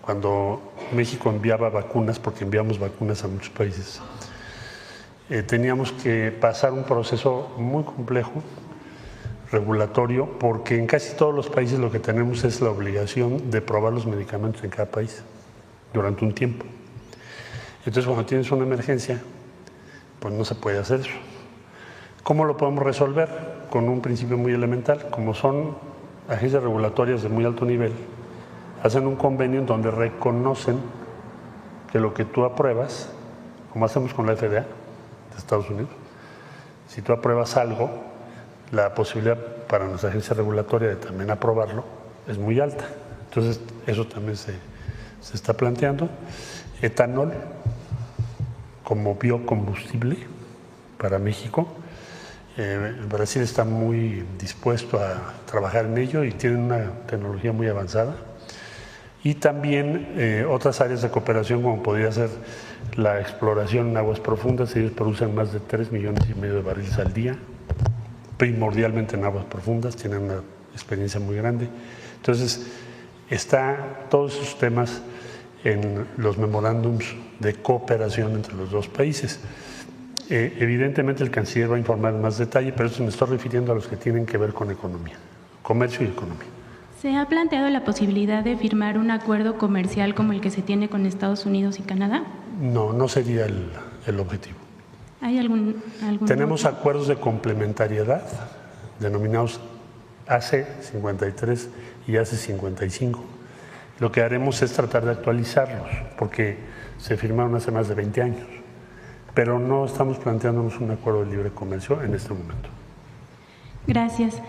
Cuando México enviaba vacunas, porque enviamos vacunas a muchos países, teníamos que pasar un proceso muy complejo, regulatorio, porque en casi todos los países lo que tenemos es la obligación de probar los medicamentos en cada país durante un tiempo. Entonces, cuando tienes una emergencia, pues no se puede hacer eso. ¿Cómo lo podemos resolver? Con un principio muy elemental. Como son agencias regulatorias de muy alto nivel, hacen un convenio en donde reconocen que lo que tú apruebas, como hacemos con la FDA de Estados Unidos, si tú apruebas algo, la posibilidad para nuestra agencia regulatoria de también aprobarlo es muy alta. Entonces, eso también se está planteando. Etanol como biocombustible para México. Brasil está muy dispuesto a trabajar en ello y tiene una tecnología muy avanzada. Y también otras áreas de cooperación, como podría ser la exploración en aguas profundas. Ellos producen más de 3,5 millones de barriles al día, primordialmente en aguas profundas, tienen una experiencia muy grande. Entonces, está todos esos temas en los memorándums de cooperación entre los dos países. Evidentemente el canciller va a informar en más detalle, pero eso me estoy refiriendo a los que tienen que ver con economía, comercio y economía. ¿Se ha planteado la posibilidad de firmar un acuerdo comercial como el que se tiene con Estados Unidos y Canadá? No, no sería el objetivo. ¿Hay algún Tenemos acuerdos de complementariedad denominados AC53 y AC55. Lo que haremos es tratar de actualizarlos porque se firmaron hace más de 20 años, pero no estamos planteándonos un acuerdo de libre comercio en este momento. Gracias.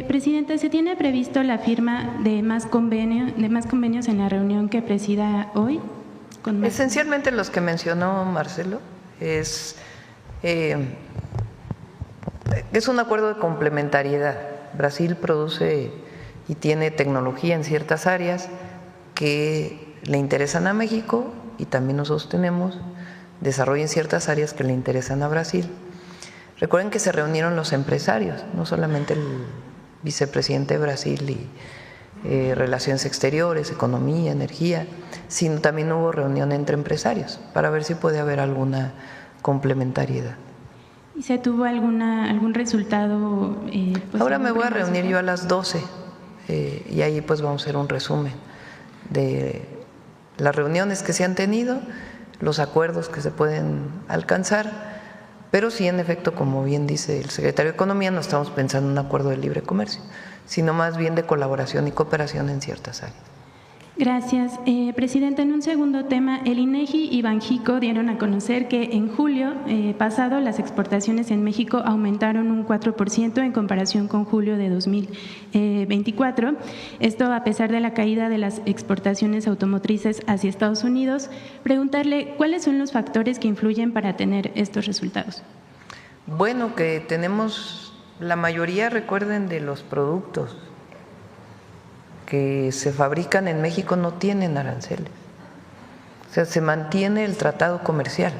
Presidenta, ¿se tiene previsto la firma de más convenios en la reunión que presida hoy? Esencialmente los que mencionó Marcelo es un acuerdo de complementariedad. Brasil produce y tiene tecnología en ciertas áreas que le interesan a México y también nosotros tenemos desarrollo en ciertas áreas que le interesan a Brasil. Recuerden que se reunieron los empresarios, no solamente el vicepresidente de Brasil y Relaciones Exteriores, Economía, Energía, sino también hubo reunión entre empresarios para ver si puede haber alguna complementariedad. ¿Y se tuvo algún resultado? Ahora me voy a reunir yo a las 12 y ahí pues vamos a hacer un resumen de las reuniones que se han tenido, los acuerdos que se pueden alcanzar, pero sí, en efecto, como bien dice el secretario de Economía, no estamos pensando en un acuerdo de libre comercio, sino más bien de colaboración y cooperación en ciertas áreas. Gracias. Presidenta, en un segundo tema, el INEGI y Banjico dieron a conocer que en julio pasado las exportaciones en México aumentaron un 4% en comparación con julio de 2024. Esto a pesar de la caída de las exportaciones automotrices hacia Estados Unidos. Preguntarle, ¿cuáles son los factores que influyen para tener estos resultados? Bueno, que tenemos la mayoría, recuerden, de los productos que se fabrican en México no tienen aranceles. O sea, se mantiene el tratado comercial.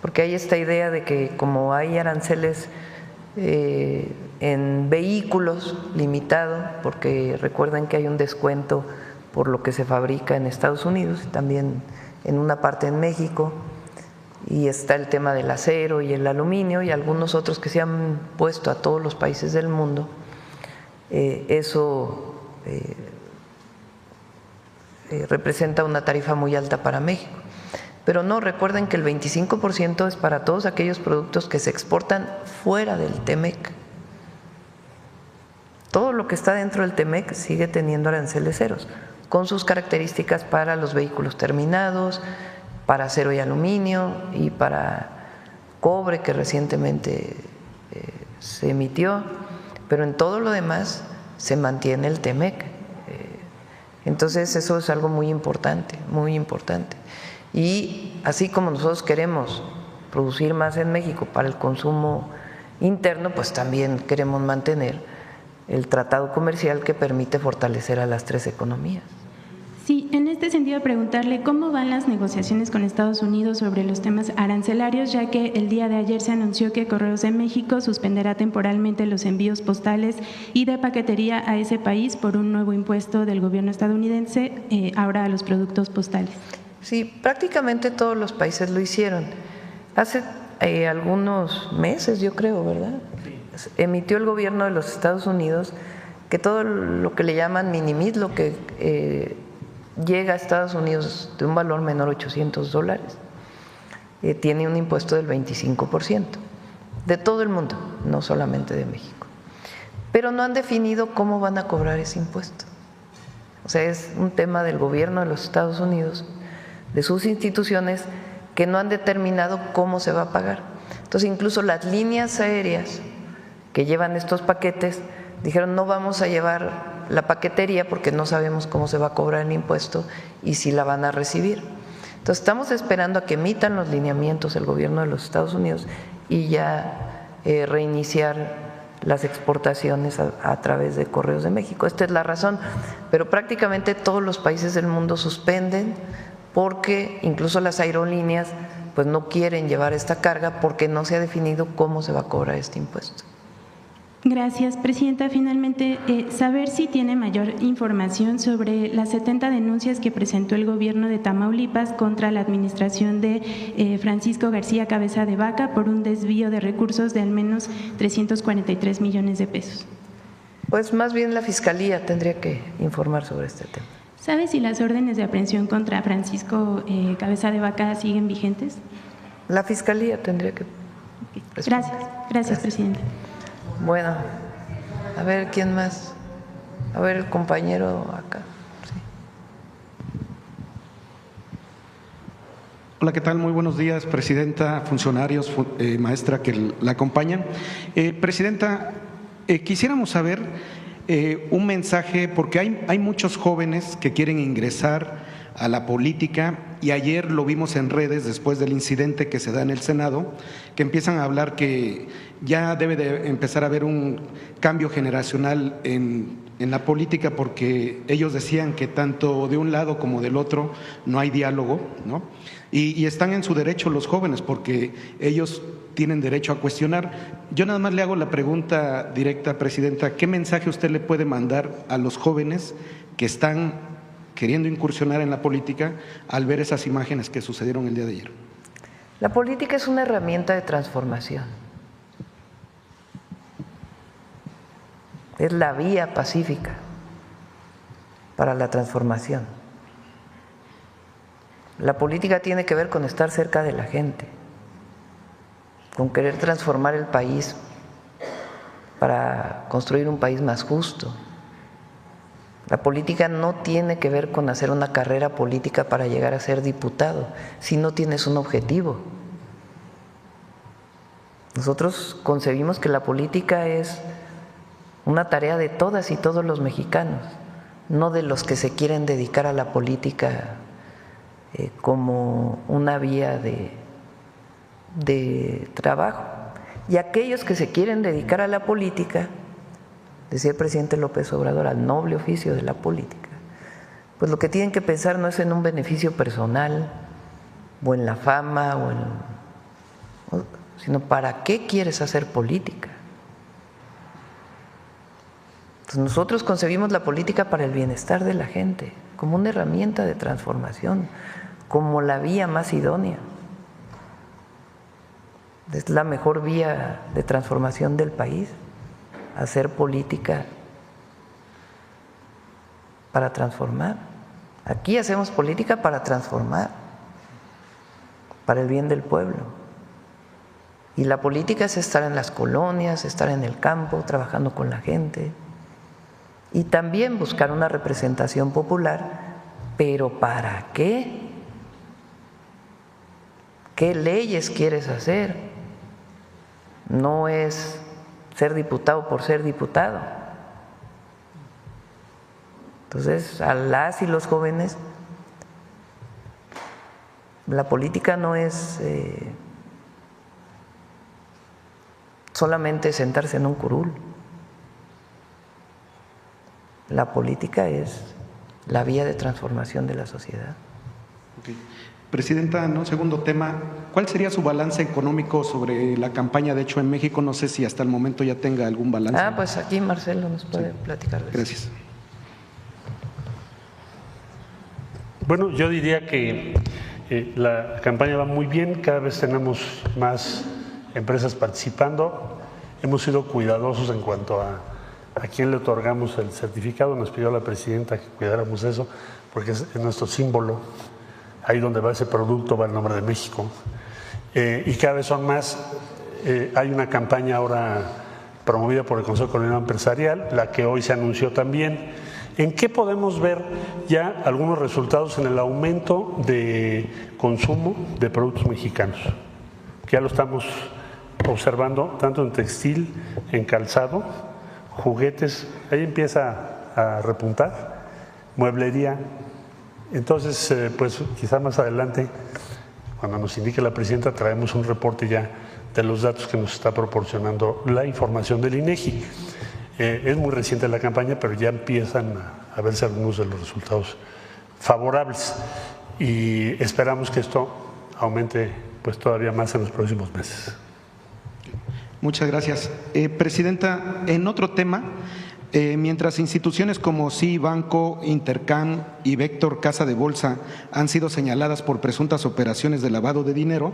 Porque hay esta idea de que como hay aranceles en vehículos limitado, porque recuerden que hay un descuento por lo que se fabrica en Estados Unidos y también en una parte en México, y está el tema del acero y el aluminio y algunos otros que se han puesto a todos los países del mundo. Eso representa una tarifa muy alta para México. Pero no, recuerden que el 25% es para todos aquellos productos que se exportan fuera del TEMEC. Todo lo que está dentro del TEMEC sigue teniendo aranceles ceros, con sus características para los vehículos terminados, para acero y aluminio y para cobre que recientemente se emitió. Pero en todo lo demás se mantiene el TEMEC. Entonces eso es algo muy importante, muy importante. Y así como nosotros queremos producir más en México para el consumo interno, pues también queremos mantener el tratado comercial que permite fortalecer a las tres economías. Sí, en este sentido preguntarle cómo van las negociaciones con Estados Unidos sobre los temas arancelarios, ya que el día de ayer se anunció que Correos de México suspenderá temporalmente los envíos postales y de paquetería a ese país por un nuevo impuesto del gobierno estadounidense ahora a los productos postales. Sí, prácticamente todos los países lo hicieron. Hace algunos meses, yo creo, ¿verdad? Sí. Emitió el gobierno de los Estados Unidos que todo lo que le llaman minimis, lo que llega a Estados Unidos de un valor menor a $800, tiene un impuesto del 25%, de todo el mundo, no solamente de México. Pero no han definido cómo van a cobrar ese impuesto. O sea, es un tema del gobierno de los Estados Unidos, de sus instituciones, que no han determinado cómo se va a pagar. Entonces, incluso las líneas aéreas que llevan estos paquetes dijeron no vamos a llevar la paquetería porque no sabemos cómo se va a cobrar el impuesto y si la van a recibir. Entonces estamos esperando a que emitan los lineamientos el gobierno de los Estados Unidos y ya reiniciar las exportaciones a través de Correos de México. Esta es la razón, pero prácticamente todos los países del mundo suspenden porque incluso las aerolíneas pues no quieren llevar esta carga porque no se ha definido cómo se va a cobrar este impuesto. Gracias, Presidenta. Finalmente, saber si tiene mayor información sobre las 70 denuncias que presentó el gobierno de Tamaulipas contra la administración de Francisco García Cabeza de Vaca por un desvío de recursos de al menos 343 millones de pesos. Pues más bien la Fiscalía tendría que informar sobre este tema. ¿Sabe si las órdenes de aprehensión contra Francisco Cabeza de Vaca siguen vigentes? La Fiscalía tendría que responder. Gracias, Presidenta. Bueno, a ver, ¿quién más? A ver, el compañero acá. Sí. Hola, ¿qué tal? Muy buenos días, Presidenta, funcionarios, maestra que la acompañan. Presidenta, quisiéramos saber un mensaje, porque hay muchos jóvenes que quieren ingresar a la política y ayer lo vimos en redes después del incidente que se da en el Senado, que empiezan a hablar que ya debe de empezar a haber un cambio generacional en la política porque ellos decían que tanto de un lado como del otro no hay diálogo, ¿no? Y están en su derecho los jóvenes porque ellos tienen derecho a cuestionar. Yo nada más le hago la pregunta directa, Presidenta, ¿qué mensaje usted le puede mandar a los jóvenes que están queriendo incursionar en la política al ver esas imágenes que sucedieron el día de ayer? La política es una herramienta de transformación. Es la vía pacífica para la transformación. La política tiene que ver con estar cerca de la gente, con querer transformar el país para construir un país más justo. La política no tiene que ver con hacer una carrera política para llegar a ser diputado, si no tienes un objetivo. Nosotros concebimos que la política es una tarea de todas y todos los mexicanos, no de los que se quieren dedicar a la política como una vía de trabajo. Y aquellos que se quieren dedicar a la política, decía el presidente López Obrador, al noble oficio de la política, pues lo que tienen que pensar no es en un beneficio personal o en la fama sino para qué quieres hacer política. Entonces nosotros concebimos la política para el bienestar de la gente, como una herramienta de transformación, como la vía más idónea. Es la mejor vía de transformación del país, hacer política para transformar. Aquí hacemos política para transformar, para el bien del pueblo. Y la política es estar en las colonias, estar en el campo, trabajando con la gente. Y también buscar una representación popular, pero ¿para qué? ¿Qué leyes quieres hacer? No es ser diputado por ser diputado. Entonces, a las y los jóvenes, la política no es solamente sentarse en un curul. la política es la vía de transformación de la sociedad. Okay. Presidenta, ¿no? Segundo tema, ¿cuál sería su balance económico sobre la campaña de Hecho en México? No sé si hasta el momento ya tenga algún balance. Pues aquí Marcelo nos puede platicar de eso. Gracias. Bueno, yo diría que la campaña va muy bien, cada vez tenemos más empresas participando, hemos sido cuidadosos en cuanto a quién le otorgamos el certificado, nos pidió la presidenta que cuidáramos eso, porque es nuestro símbolo, ahí donde va ese producto va el nombre de México, y cada vez son más. Hay una campaña ahora promovida por el Consejo Coordinador Empresarial, la que hoy se anunció también. ¿En qué podemos ver ya algunos resultados en el aumento de consumo de productos mexicanos? Que ya lo estamos observando tanto en textil, en calzado, juguetes, ahí empieza a repuntar, mueblería. Entonces, pues quizá más adelante, cuando nos indique la presidenta, traemos un reporte ya de los datos que nos está proporcionando la información del INEGI. Es muy reciente la campaña, pero ya empiezan a verse algunos de los resultados favorables y esperamos que esto aumente pues todavía más en los próximos meses. Muchas gracias. Presidenta, en otro tema, mientras instituciones como Banco, Intercam y Vector Casa de Bolsa han sido señaladas por presuntas operaciones de lavado de dinero,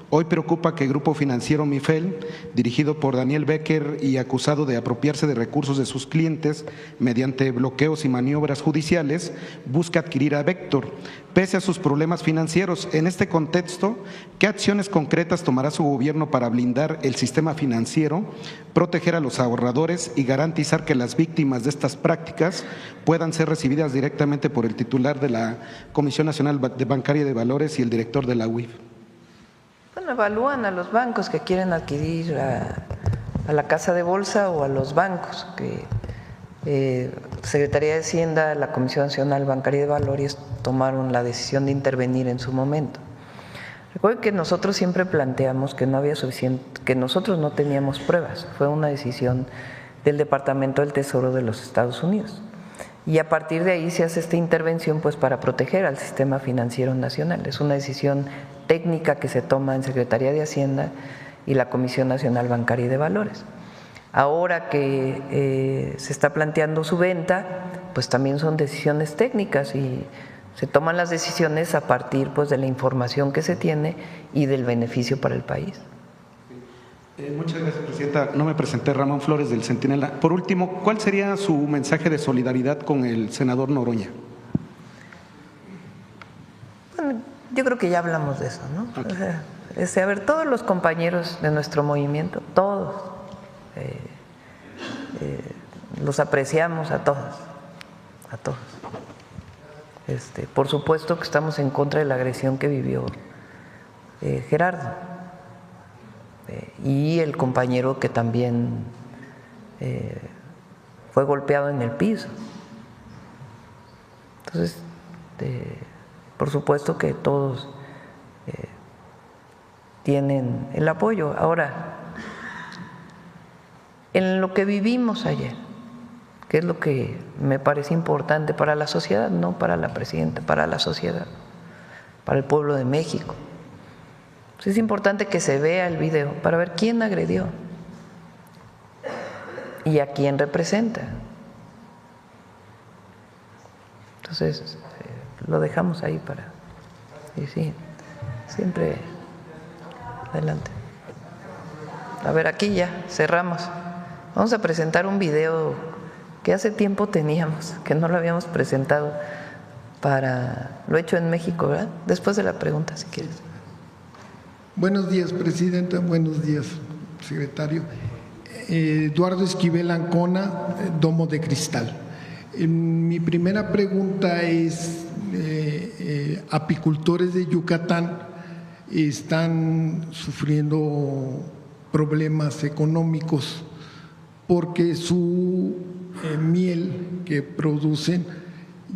hoy preocupa que el grupo financiero Mifel, dirigido por Daniel Becker y acusado de apropiarse de recursos de sus clientes mediante bloqueos y maniobras judiciales, busca adquirir a Vector, pese a sus problemas financieros. En este contexto, ¿qué acciones concretas tomará su gobierno para blindar el sistema financiero, proteger a los ahorradores y garantizar que las víctimas de estas prácticas puedan ser recibidas directamente por el titular de la Comisión Nacional de Bancaria y de Valores y el director de la UIF? Bueno, evalúan a los bancos que quieren adquirir a la Casa de Bolsa o a los bancos que Secretaría de Hacienda, la Comisión Nacional Bancaria y de Valores tomaron la decisión de intervenir en su momento. Recuerden que nosotros siempre planteamos que no había suficiente, que nosotros no teníamos pruebas. Fue una decisión del Departamento del Tesoro de los Estados Unidos. Y a partir de ahí se hace esta intervención pues para proteger al sistema financiero nacional. Es una decisión técnica que se toma en Secretaría de Hacienda y la Comisión Nacional Bancaria y de Valores. Ahora que se está planteando su venta, pues también son decisiones técnicas y se toman las decisiones a partir pues de la información que se tiene y del beneficio para el país. Muchas gracias, presidenta. No me presenté, Ramón Flores del Centinela. Por último, ¿cuál sería su mensaje de solidaridad con el senador Noroña? Bueno, yo creo que ya hablamos de eso, ¿no? O sea, a ver, todos los compañeros de nuestro movimiento, todos, los apreciamos a todos, a todos. Por supuesto que estamos en contra de la agresión que vivió Gerardo. Y el compañero que también fue golpeado en el piso. Entonces, por supuesto que todos tienen el apoyo. Ahora, en lo que vivimos ayer, que es lo que me parece importante para la sociedad, no para la presidenta, para la sociedad, para el pueblo de México. Es importante que se vea el video para ver quién agredió y a quién representa. Entonces, lo dejamos ahí para… Y sí, siempre adelante. A ver, aquí ya cerramos. Vamos a presentar un video que hace tiempo teníamos, que no lo habíamos presentado para lo hecho en México, ¿verdad? Después de la pregunta, si quieres. Buenos días, presidenta. Buenos días, secretario. Eduardo Esquivel Ancona, Domo de Cristal. Mi primera pregunta es, apicultores de Yucatán están sufriendo problemas económicos porque su miel que producen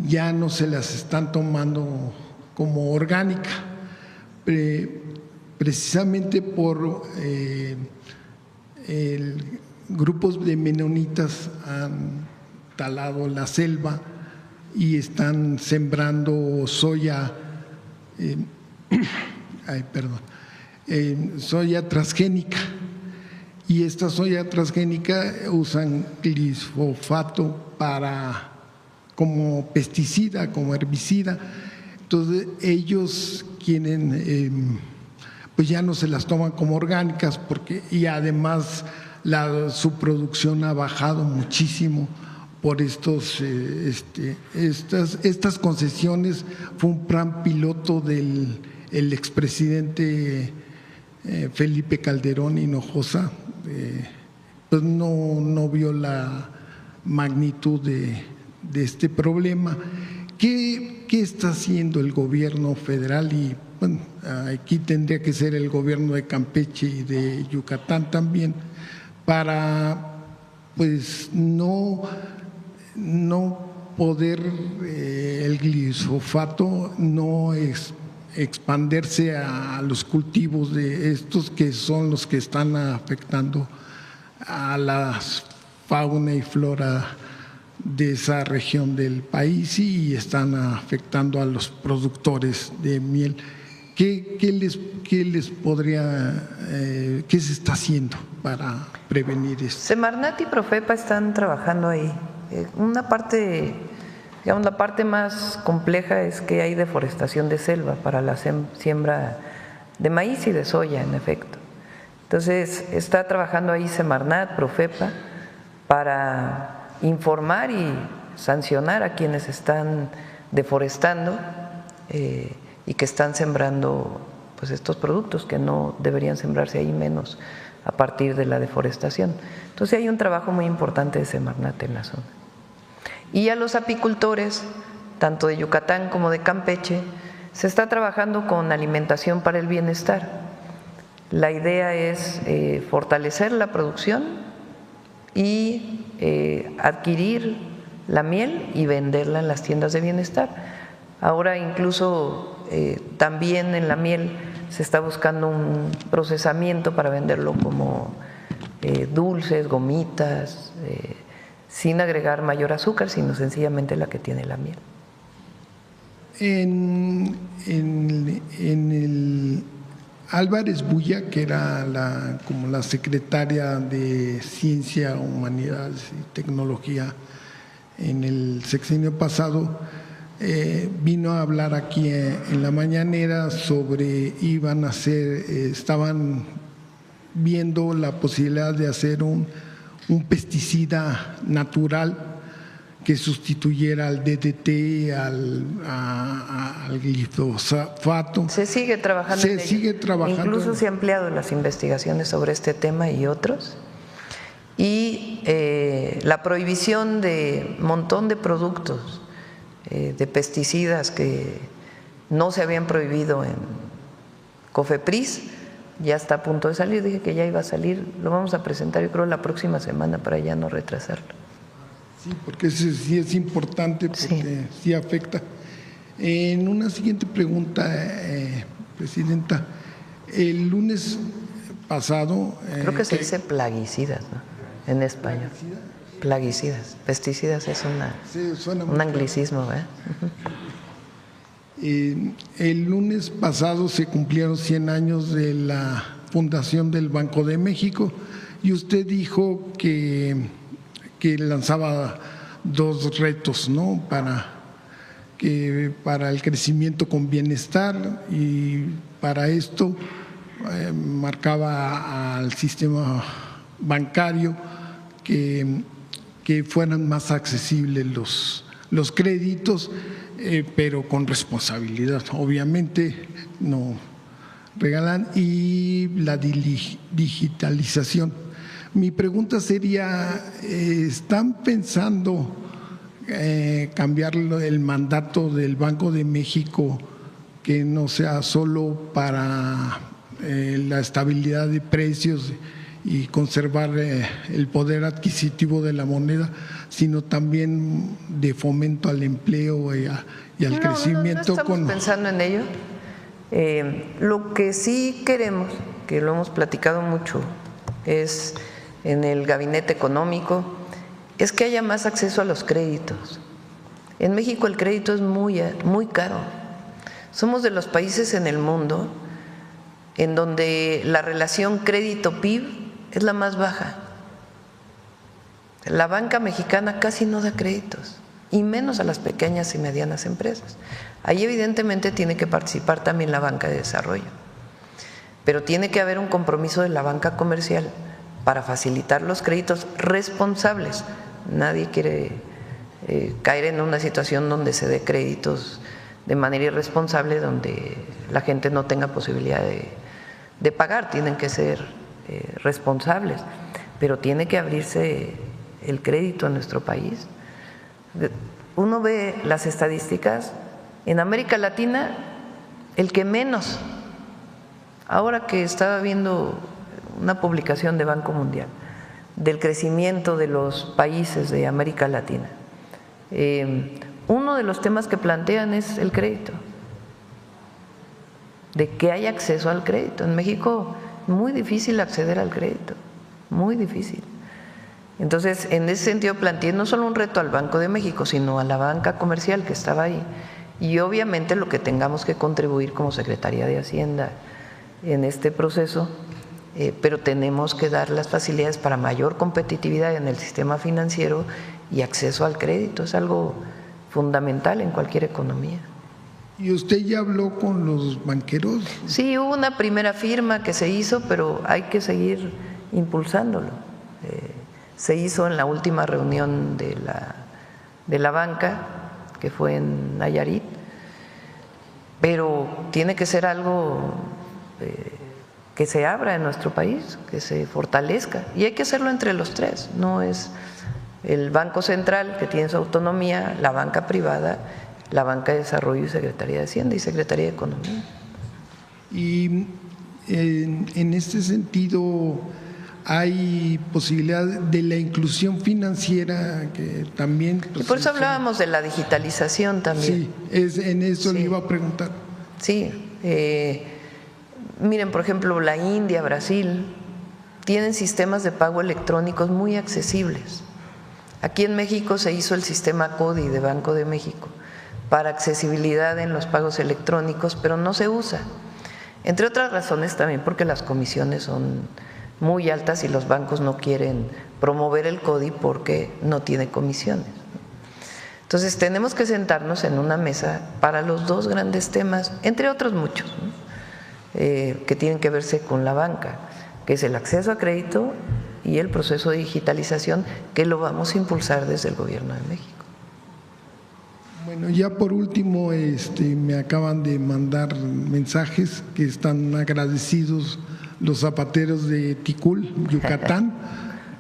ya no se las están tomando como orgánica. Precisamente por grupos de menonitas han talado la selva y están sembrando soya, soya transgénica. Y esta soya transgénica usan glifosato como pesticida, como herbicida. Entonces ellos quieren, pues ya no se las toman como orgánicas y además su producción ha bajado muchísimo por estas concesiones. Fue un plan piloto del expresidente Felipe Calderón Hinojosa. Pues no vio la magnitud de este problema. ¿Qué está haciendo el gobierno federal? Y bueno, aquí tendría que ser el gobierno de Campeche y de Yucatán también, para pues no poder el glifosato no expandirse a los cultivos de estos, que son los que están afectando a la fauna y flora de esa región del país y están afectando a los productores de miel. ¿Qué se está haciendo para prevenir esto? Semarnat y Profepa están trabajando ahí. Una parte, digamos, la parte más compleja es que hay deforestación de selva para la siembra de maíz y de soya, en efecto. Entonces, está trabajando ahí Semarnat, Profepa, para informar y sancionar a quienes están deforestando y que están sembrando pues estos productos que no deberían sembrarse ahí, menos a partir de la deforestación. Entonces hay un trabajo muy importante de Semarnat en la zona. Y a los apicultores, tanto de Yucatán como de Campeche, se está trabajando con alimentación para el bienestar. La idea es fortalecer la producción y adquirir la miel y venderla en las tiendas de bienestar. Ahora incluso también en la miel se está buscando un procesamiento para venderlo como dulces, gomitas, sin agregar mayor azúcar, sino sencillamente la que tiene la miel. En el Álvarez Bulla, que era como la secretaria de Ciencia, Humanidades y Tecnología en el sexenio pasado, vino a hablar aquí en la mañanera sobre estaban viendo la posibilidad de hacer un pesticida natural que sustituyera al DDT, al glifosato. Se sigue trabajando en ello. Incluso se han ampliado las investigaciones sobre este tema y otros. Y la prohibición de un montón de productos de pesticidas que no se habían prohibido en COFEPRIS ya está a punto de salir. Dije que ya iba a salir, lo vamos a presentar yo creo la próxima semana para ya no retrasarlo. Sí, porque sí es importante, porque sí afecta. En una siguiente pregunta, Presidenta, el lunes pasado… Creo que se dice plaguicidas, ¿no? En español. Plaguicidas. Pesticidas es un anglicismo, ¿verdad? El lunes pasado se cumplieron 100 años de la fundación del Banco de México y usted dijo que lanzaba dos retos, ¿no? Para el crecimiento con bienestar, y para esto marcaba al sistema bancario que fueran más accesibles los créditos, pero con responsabilidad, obviamente no regalan, y la digitalización. Mi pregunta sería, ¿están pensando cambiar el mandato del Banco de México, que no sea solo para la estabilidad de precios y conservar el poder adquisitivo de la moneda, sino también de fomento al empleo y al crecimiento? No estamos pensando en ello. Lo que sí queremos, que lo hemos platicado mucho, es en el gabinete económico es que haya más acceso a los créditos. En México el crédito es muy caro. Somos de los países en el mundo en donde la relación crédito-PIB es la más baja. La banca mexicana casi no da créditos, y menos a las pequeñas y medianas empresas. Ahí evidentemente tiene que participar también la banca de desarrollo, pero tiene que haber un compromiso de la banca comercial para facilitar los créditos responsables. Nadie quiere caer en una situación donde se dé créditos de manera irresponsable, donde la gente no tenga posibilidad de pagar. Tienen que ser responsables, pero tiene que abrirse el crédito en nuestro país. Uno ve las estadísticas, en América Latina el que menos, ahora que estaba viendo una publicación de Banco Mundial del crecimiento de los países de América Latina, uno de los temas que plantean es el crédito, de que haya acceso al crédito. En México muy difícil acceder al crédito, muy difícil. Entonces, en ese sentido planteé no solo un reto al Banco de México, sino a la banca comercial que estaba ahí, y obviamente lo que tengamos que contribuir como Secretaría de Hacienda en este proceso, pero tenemos que dar las facilidades para mayor competitividad en el sistema financiero y acceso al crédito. Es algo fundamental en cualquier economía. ¿Y usted ya habló con los banqueros? Sí, hubo una primera firma que se hizo, pero hay que seguir impulsándolo. Se hizo en la última reunión de la banca, que fue en Nayarit, pero tiene que ser algo que se abra en nuestro país, que se fortalezca, y hay que hacerlo entre los tres. No es el Banco Central, que tiene su autonomía, la banca privada, la banca de desarrollo y Secretaría de Hacienda y Secretaría de Economía. Y en este sentido, ¿hay posibilidad de la inclusión financiera que también? Y por eso hablábamos de la digitalización también. Sí, en eso le iba a preguntar. Sí, miren, por ejemplo, la India, Brasil, tienen sistemas de pago electrónicos muy accesibles. Aquí en México se hizo el sistema CODI de Banco de México para accesibilidad en los pagos electrónicos, pero no se usa. Entre otras razones también porque las comisiones son muy altas y los bancos no quieren promover el CODI porque no tiene comisiones. Entonces tenemos que sentarnos en una mesa para los dos grandes temas, entre otros muchos, ¿no? Que tienen que verse con la banca, que es el acceso a crédito y el proceso de digitalización, que lo vamos a impulsar desde el Gobierno de México. Bueno, ya por último, me acaban de mandar mensajes que están agradecidos los zapateros de Ticul, Yucatán,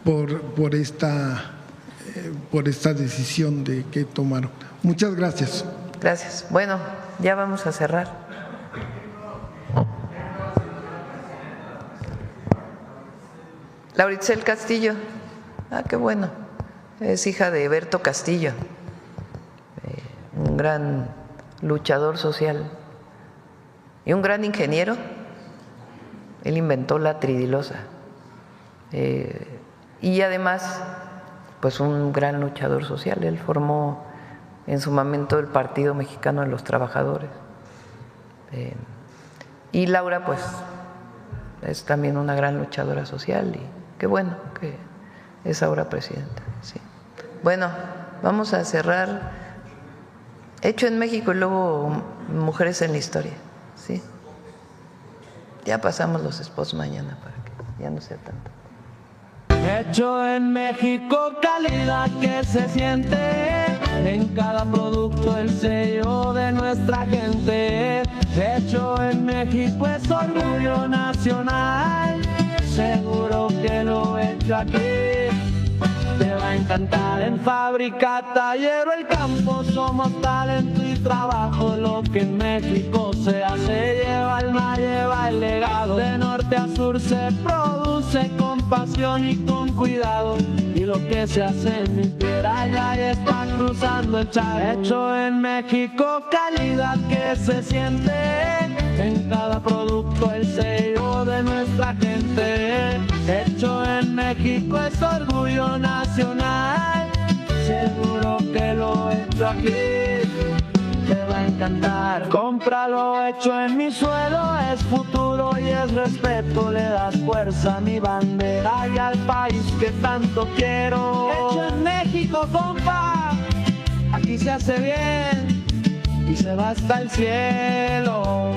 por esta decisión de que tomaron. Muchas gracias. Gracias. Bueno, ya vamos a cerrar. Lauritzel Castillo. Ah, qué bueno. Es hija de Berto Castillo, un gran luchador social y un gran ingeniero. Él inventó la tridilosa y además pues un gran luchador social. Él formó en su momento el Partido Mexicano de los Trabajadores, y Laura pues es también una gran luchadora social, y qué bueno que es ahora presidenta. Sí. Bueno, vamos a cerrar. Hecho en México y luego Mujeres en la Historia. Sí. Ya pasamos los spots mañana para que ya no sea tanto. Hecho en México, calidad que se siente en cada producto, el sello de nuestra gente. Hecho en México es orgullo nacional, seguro que lo hecho aquí te va a encantar. En fábrica, taller o el campo somos talento y trabajo. Lo que en México se hace lleva alma, lleva el legado. De norte a sur se produce con pasión y con cuidado. Y lo que se hace en mi tierra ya está cruzando el charco. Hecho en México, calidad que se siente en cada producto, el sello de nuestra gente. Hecho en México es orgullo nacional, aquí, te va a encantar. Cómpralo hecho en mi suelo, es futuro y es respeto. Le das fuerza a mi bandera y al país que tanto quiero. Hecho en México, compa, aquí se hace bien y se va hasta el cielo.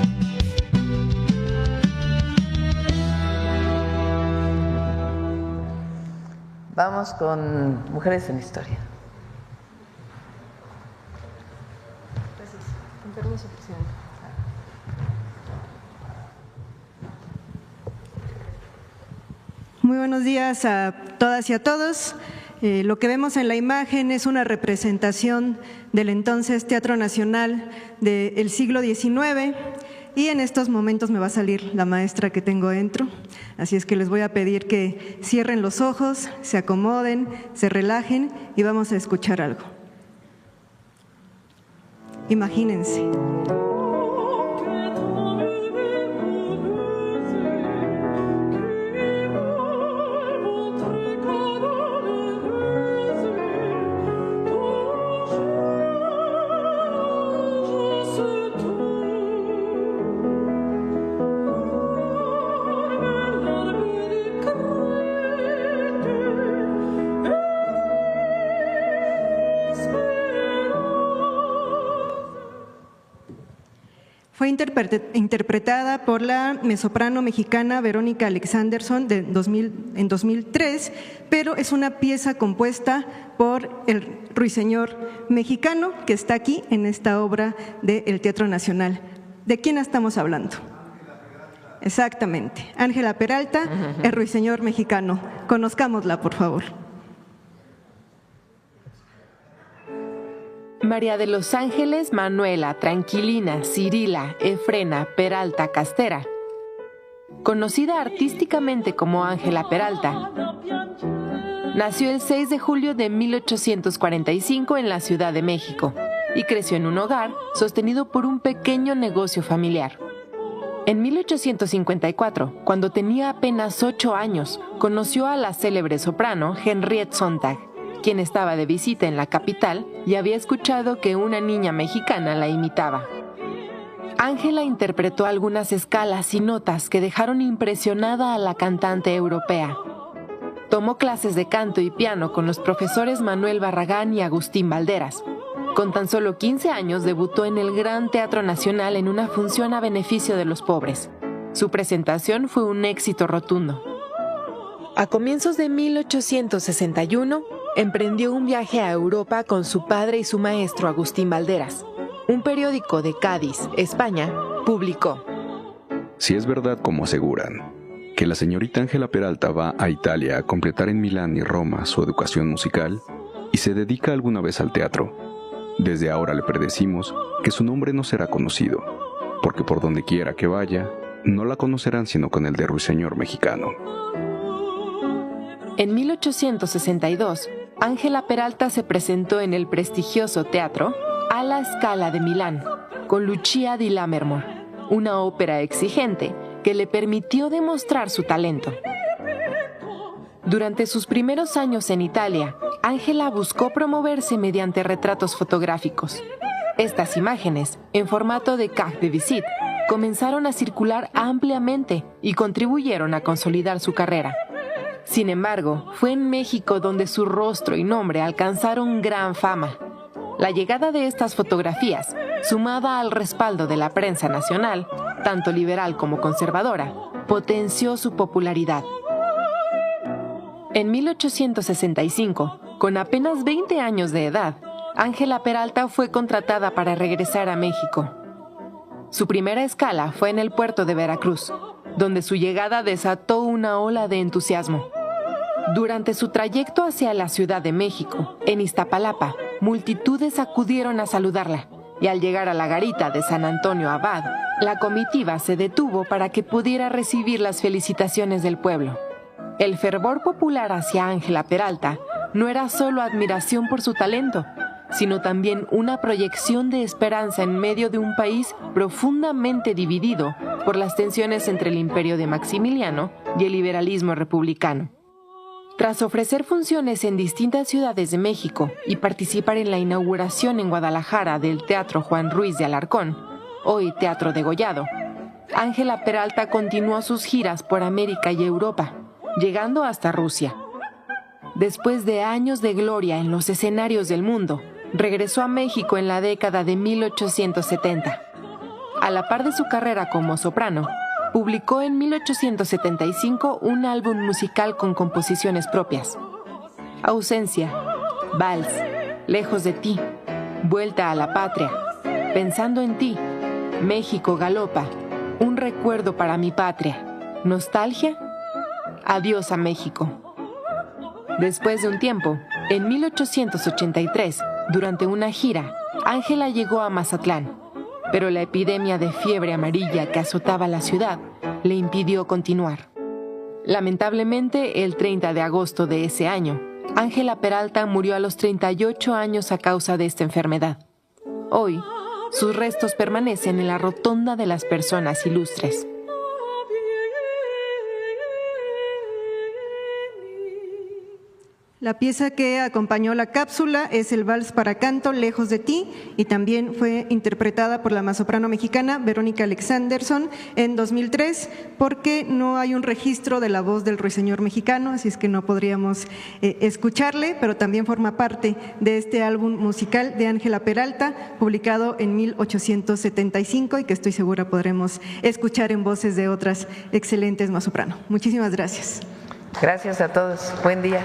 Vamos con Mujeres en Historia. Gracias. Con permiso, presidente. Muy buenos días a todas y a todos. Lo que vemos en la imagen es una representación del entonces Teatro Nacional del siglo XIX. Y en estos momentos me va a salir la maestra que tengo dentro, así es que les voy a pedir que cierren los ojos, se acomoden, se relajen y vamos a escuchar algo. Imagínense. Fue interpretada por la mezzosoprano mexicana Verónica Alexanderson en 2003, pero es una pieza compuesta por el ruiseñor mexicano que está aquí en esta obra del Teatro Nacional. ¿De quién estamos hablando? Exactamente, Ángela Peralta, el ruiseñor mexicano. Conozcámosla, por favor. María de los Ángeles Manuela Tranquilina Cirila Efrena Peralta Castera, conocida artísticamente como Ángela Peralta, nació el 6 de julio de 1845 en la Ciudad de México y creció en un hogar sostenido por un pequeño negocio familiar. En 1854, cuando tenía apenas 8 años, conoció a la célebre soprano Henriette Sontag, quien estaba de visita en la capital y había escuchado que una niña mexicana la imitaba. Ángela interpretó algunas escalas y notas que dejaron impresionada a la cantante europea. Tomó clases de canto y piano con los profesores Manuel Barragán y Agustín Valderas. Con tan solo 15 años debutó en el Gran Teatro Nacional en una función a beneficio de los pobres. Su presentación fue un éxito rotundo. A comienzos de 1861, emprendió un viaje a Europa con su padre y su maestro Agustín Valderas. Un periódico de Cádiz, España, publicó: Si es verdad, como aseguran, que la señorita Ángela Peralta va a Italia a completar en Milán y Roma su educación musical y se dedica alguna vez al teatro, desde ahora le predecimos que su nombre no será conocido, porque por donde quiera que vaya, no la conocerán sino con el de ruiseñor mexicano. En 1862, Ángela Peralta se presentó en el prestigioso teatro A la Scala de Milán, con Lucia di Lammermoor, una ópera exigente que le permitió demostrar su talento. Durante sus primeros años en Italia, Ángela buscó promoverse mediante retratos fotográficos. Estas imágenes, en formato de carte de visite, comenzaron a circular ampliamente y contribuyeron a consolidar su carrera. Sin embargo, fue en México donde su rostro y nombre alcanzaron gran fama. La llegada de estas fotografías, sumada al respaldo de la prensa nacional, tanto liberal como conservadora, potenció su popularidad. En 1865, con apenas 20 años de edad, Ángela Peralta fue contratada para regresar a México. Su primera escala fue en el puerto de Veracruz, donde su llegada desató una ola de entusiasmo. Durante su trayecto hacia la Ciudad de México, en Iztapalapa, multitudes acudieron a saludarla, y al llegar a la garita de San Antonio Abad, la comitiva se detuvo para que pudiera recibir las felicitaciones del pueblo. El fervor popular hacia Ángela Peralta no era solo admiración por su talento, sino también una proyección de esperanza en medio de un país profundamente dividido por las tensiones entre el imperio de Maximiliano y el liberalismo republicano. Tras ofrecer funciones en distintas ciudades de México y participar en la inauguración en Guadalajara del Teatro Juan Ruiz de Alarcón, hoy Teatro Degollado, Ángela Peralta continuó sus giras por América y Europa, llegando hasta Rusia. Después de años de gloria en los escenarios del mundo, regresó a México en la década de 1870. A la par de su carrera como soprano, publicó en 1875 un álbum musical con composiciones propias. Ausencia, Vals, Lejos de ti, Vuelta a la patria, Pensando en ti, México galopa, Un recuerdo para mi patria, Nostalgia, Adiós a México. Después de un tiempo, en 1883, durante una gira, Ángela llegó a Mazatlán, pero la epidemia de fiebre amarilla que azotaba la ciudad le impidió continuar. Lamentablemente, el 30 de agosto de ese año, Ángela Peralta murió a los 38 años a causa de esta enfermedad. Hoy, sus restos permanecen en la Rotonda de las Personas Ilustres. La pieza que acompañó la cápsula es el Vals para canto Lejos de ti y también fue interpretada por la mezzosoprano mexicana Verónica Alexanderson en 2003 porque no hay un registro de la voz del ruiseñor mexicano, así es que no podríamos escucharle, pero también forma parte de este álbum musical de Ángela Peralta, publicado en 1875 y que estoy segura podremos escuchar en voces de otras excelentes mezzosoprano. Muchísimas gracias. Gracias a todos. Buen día.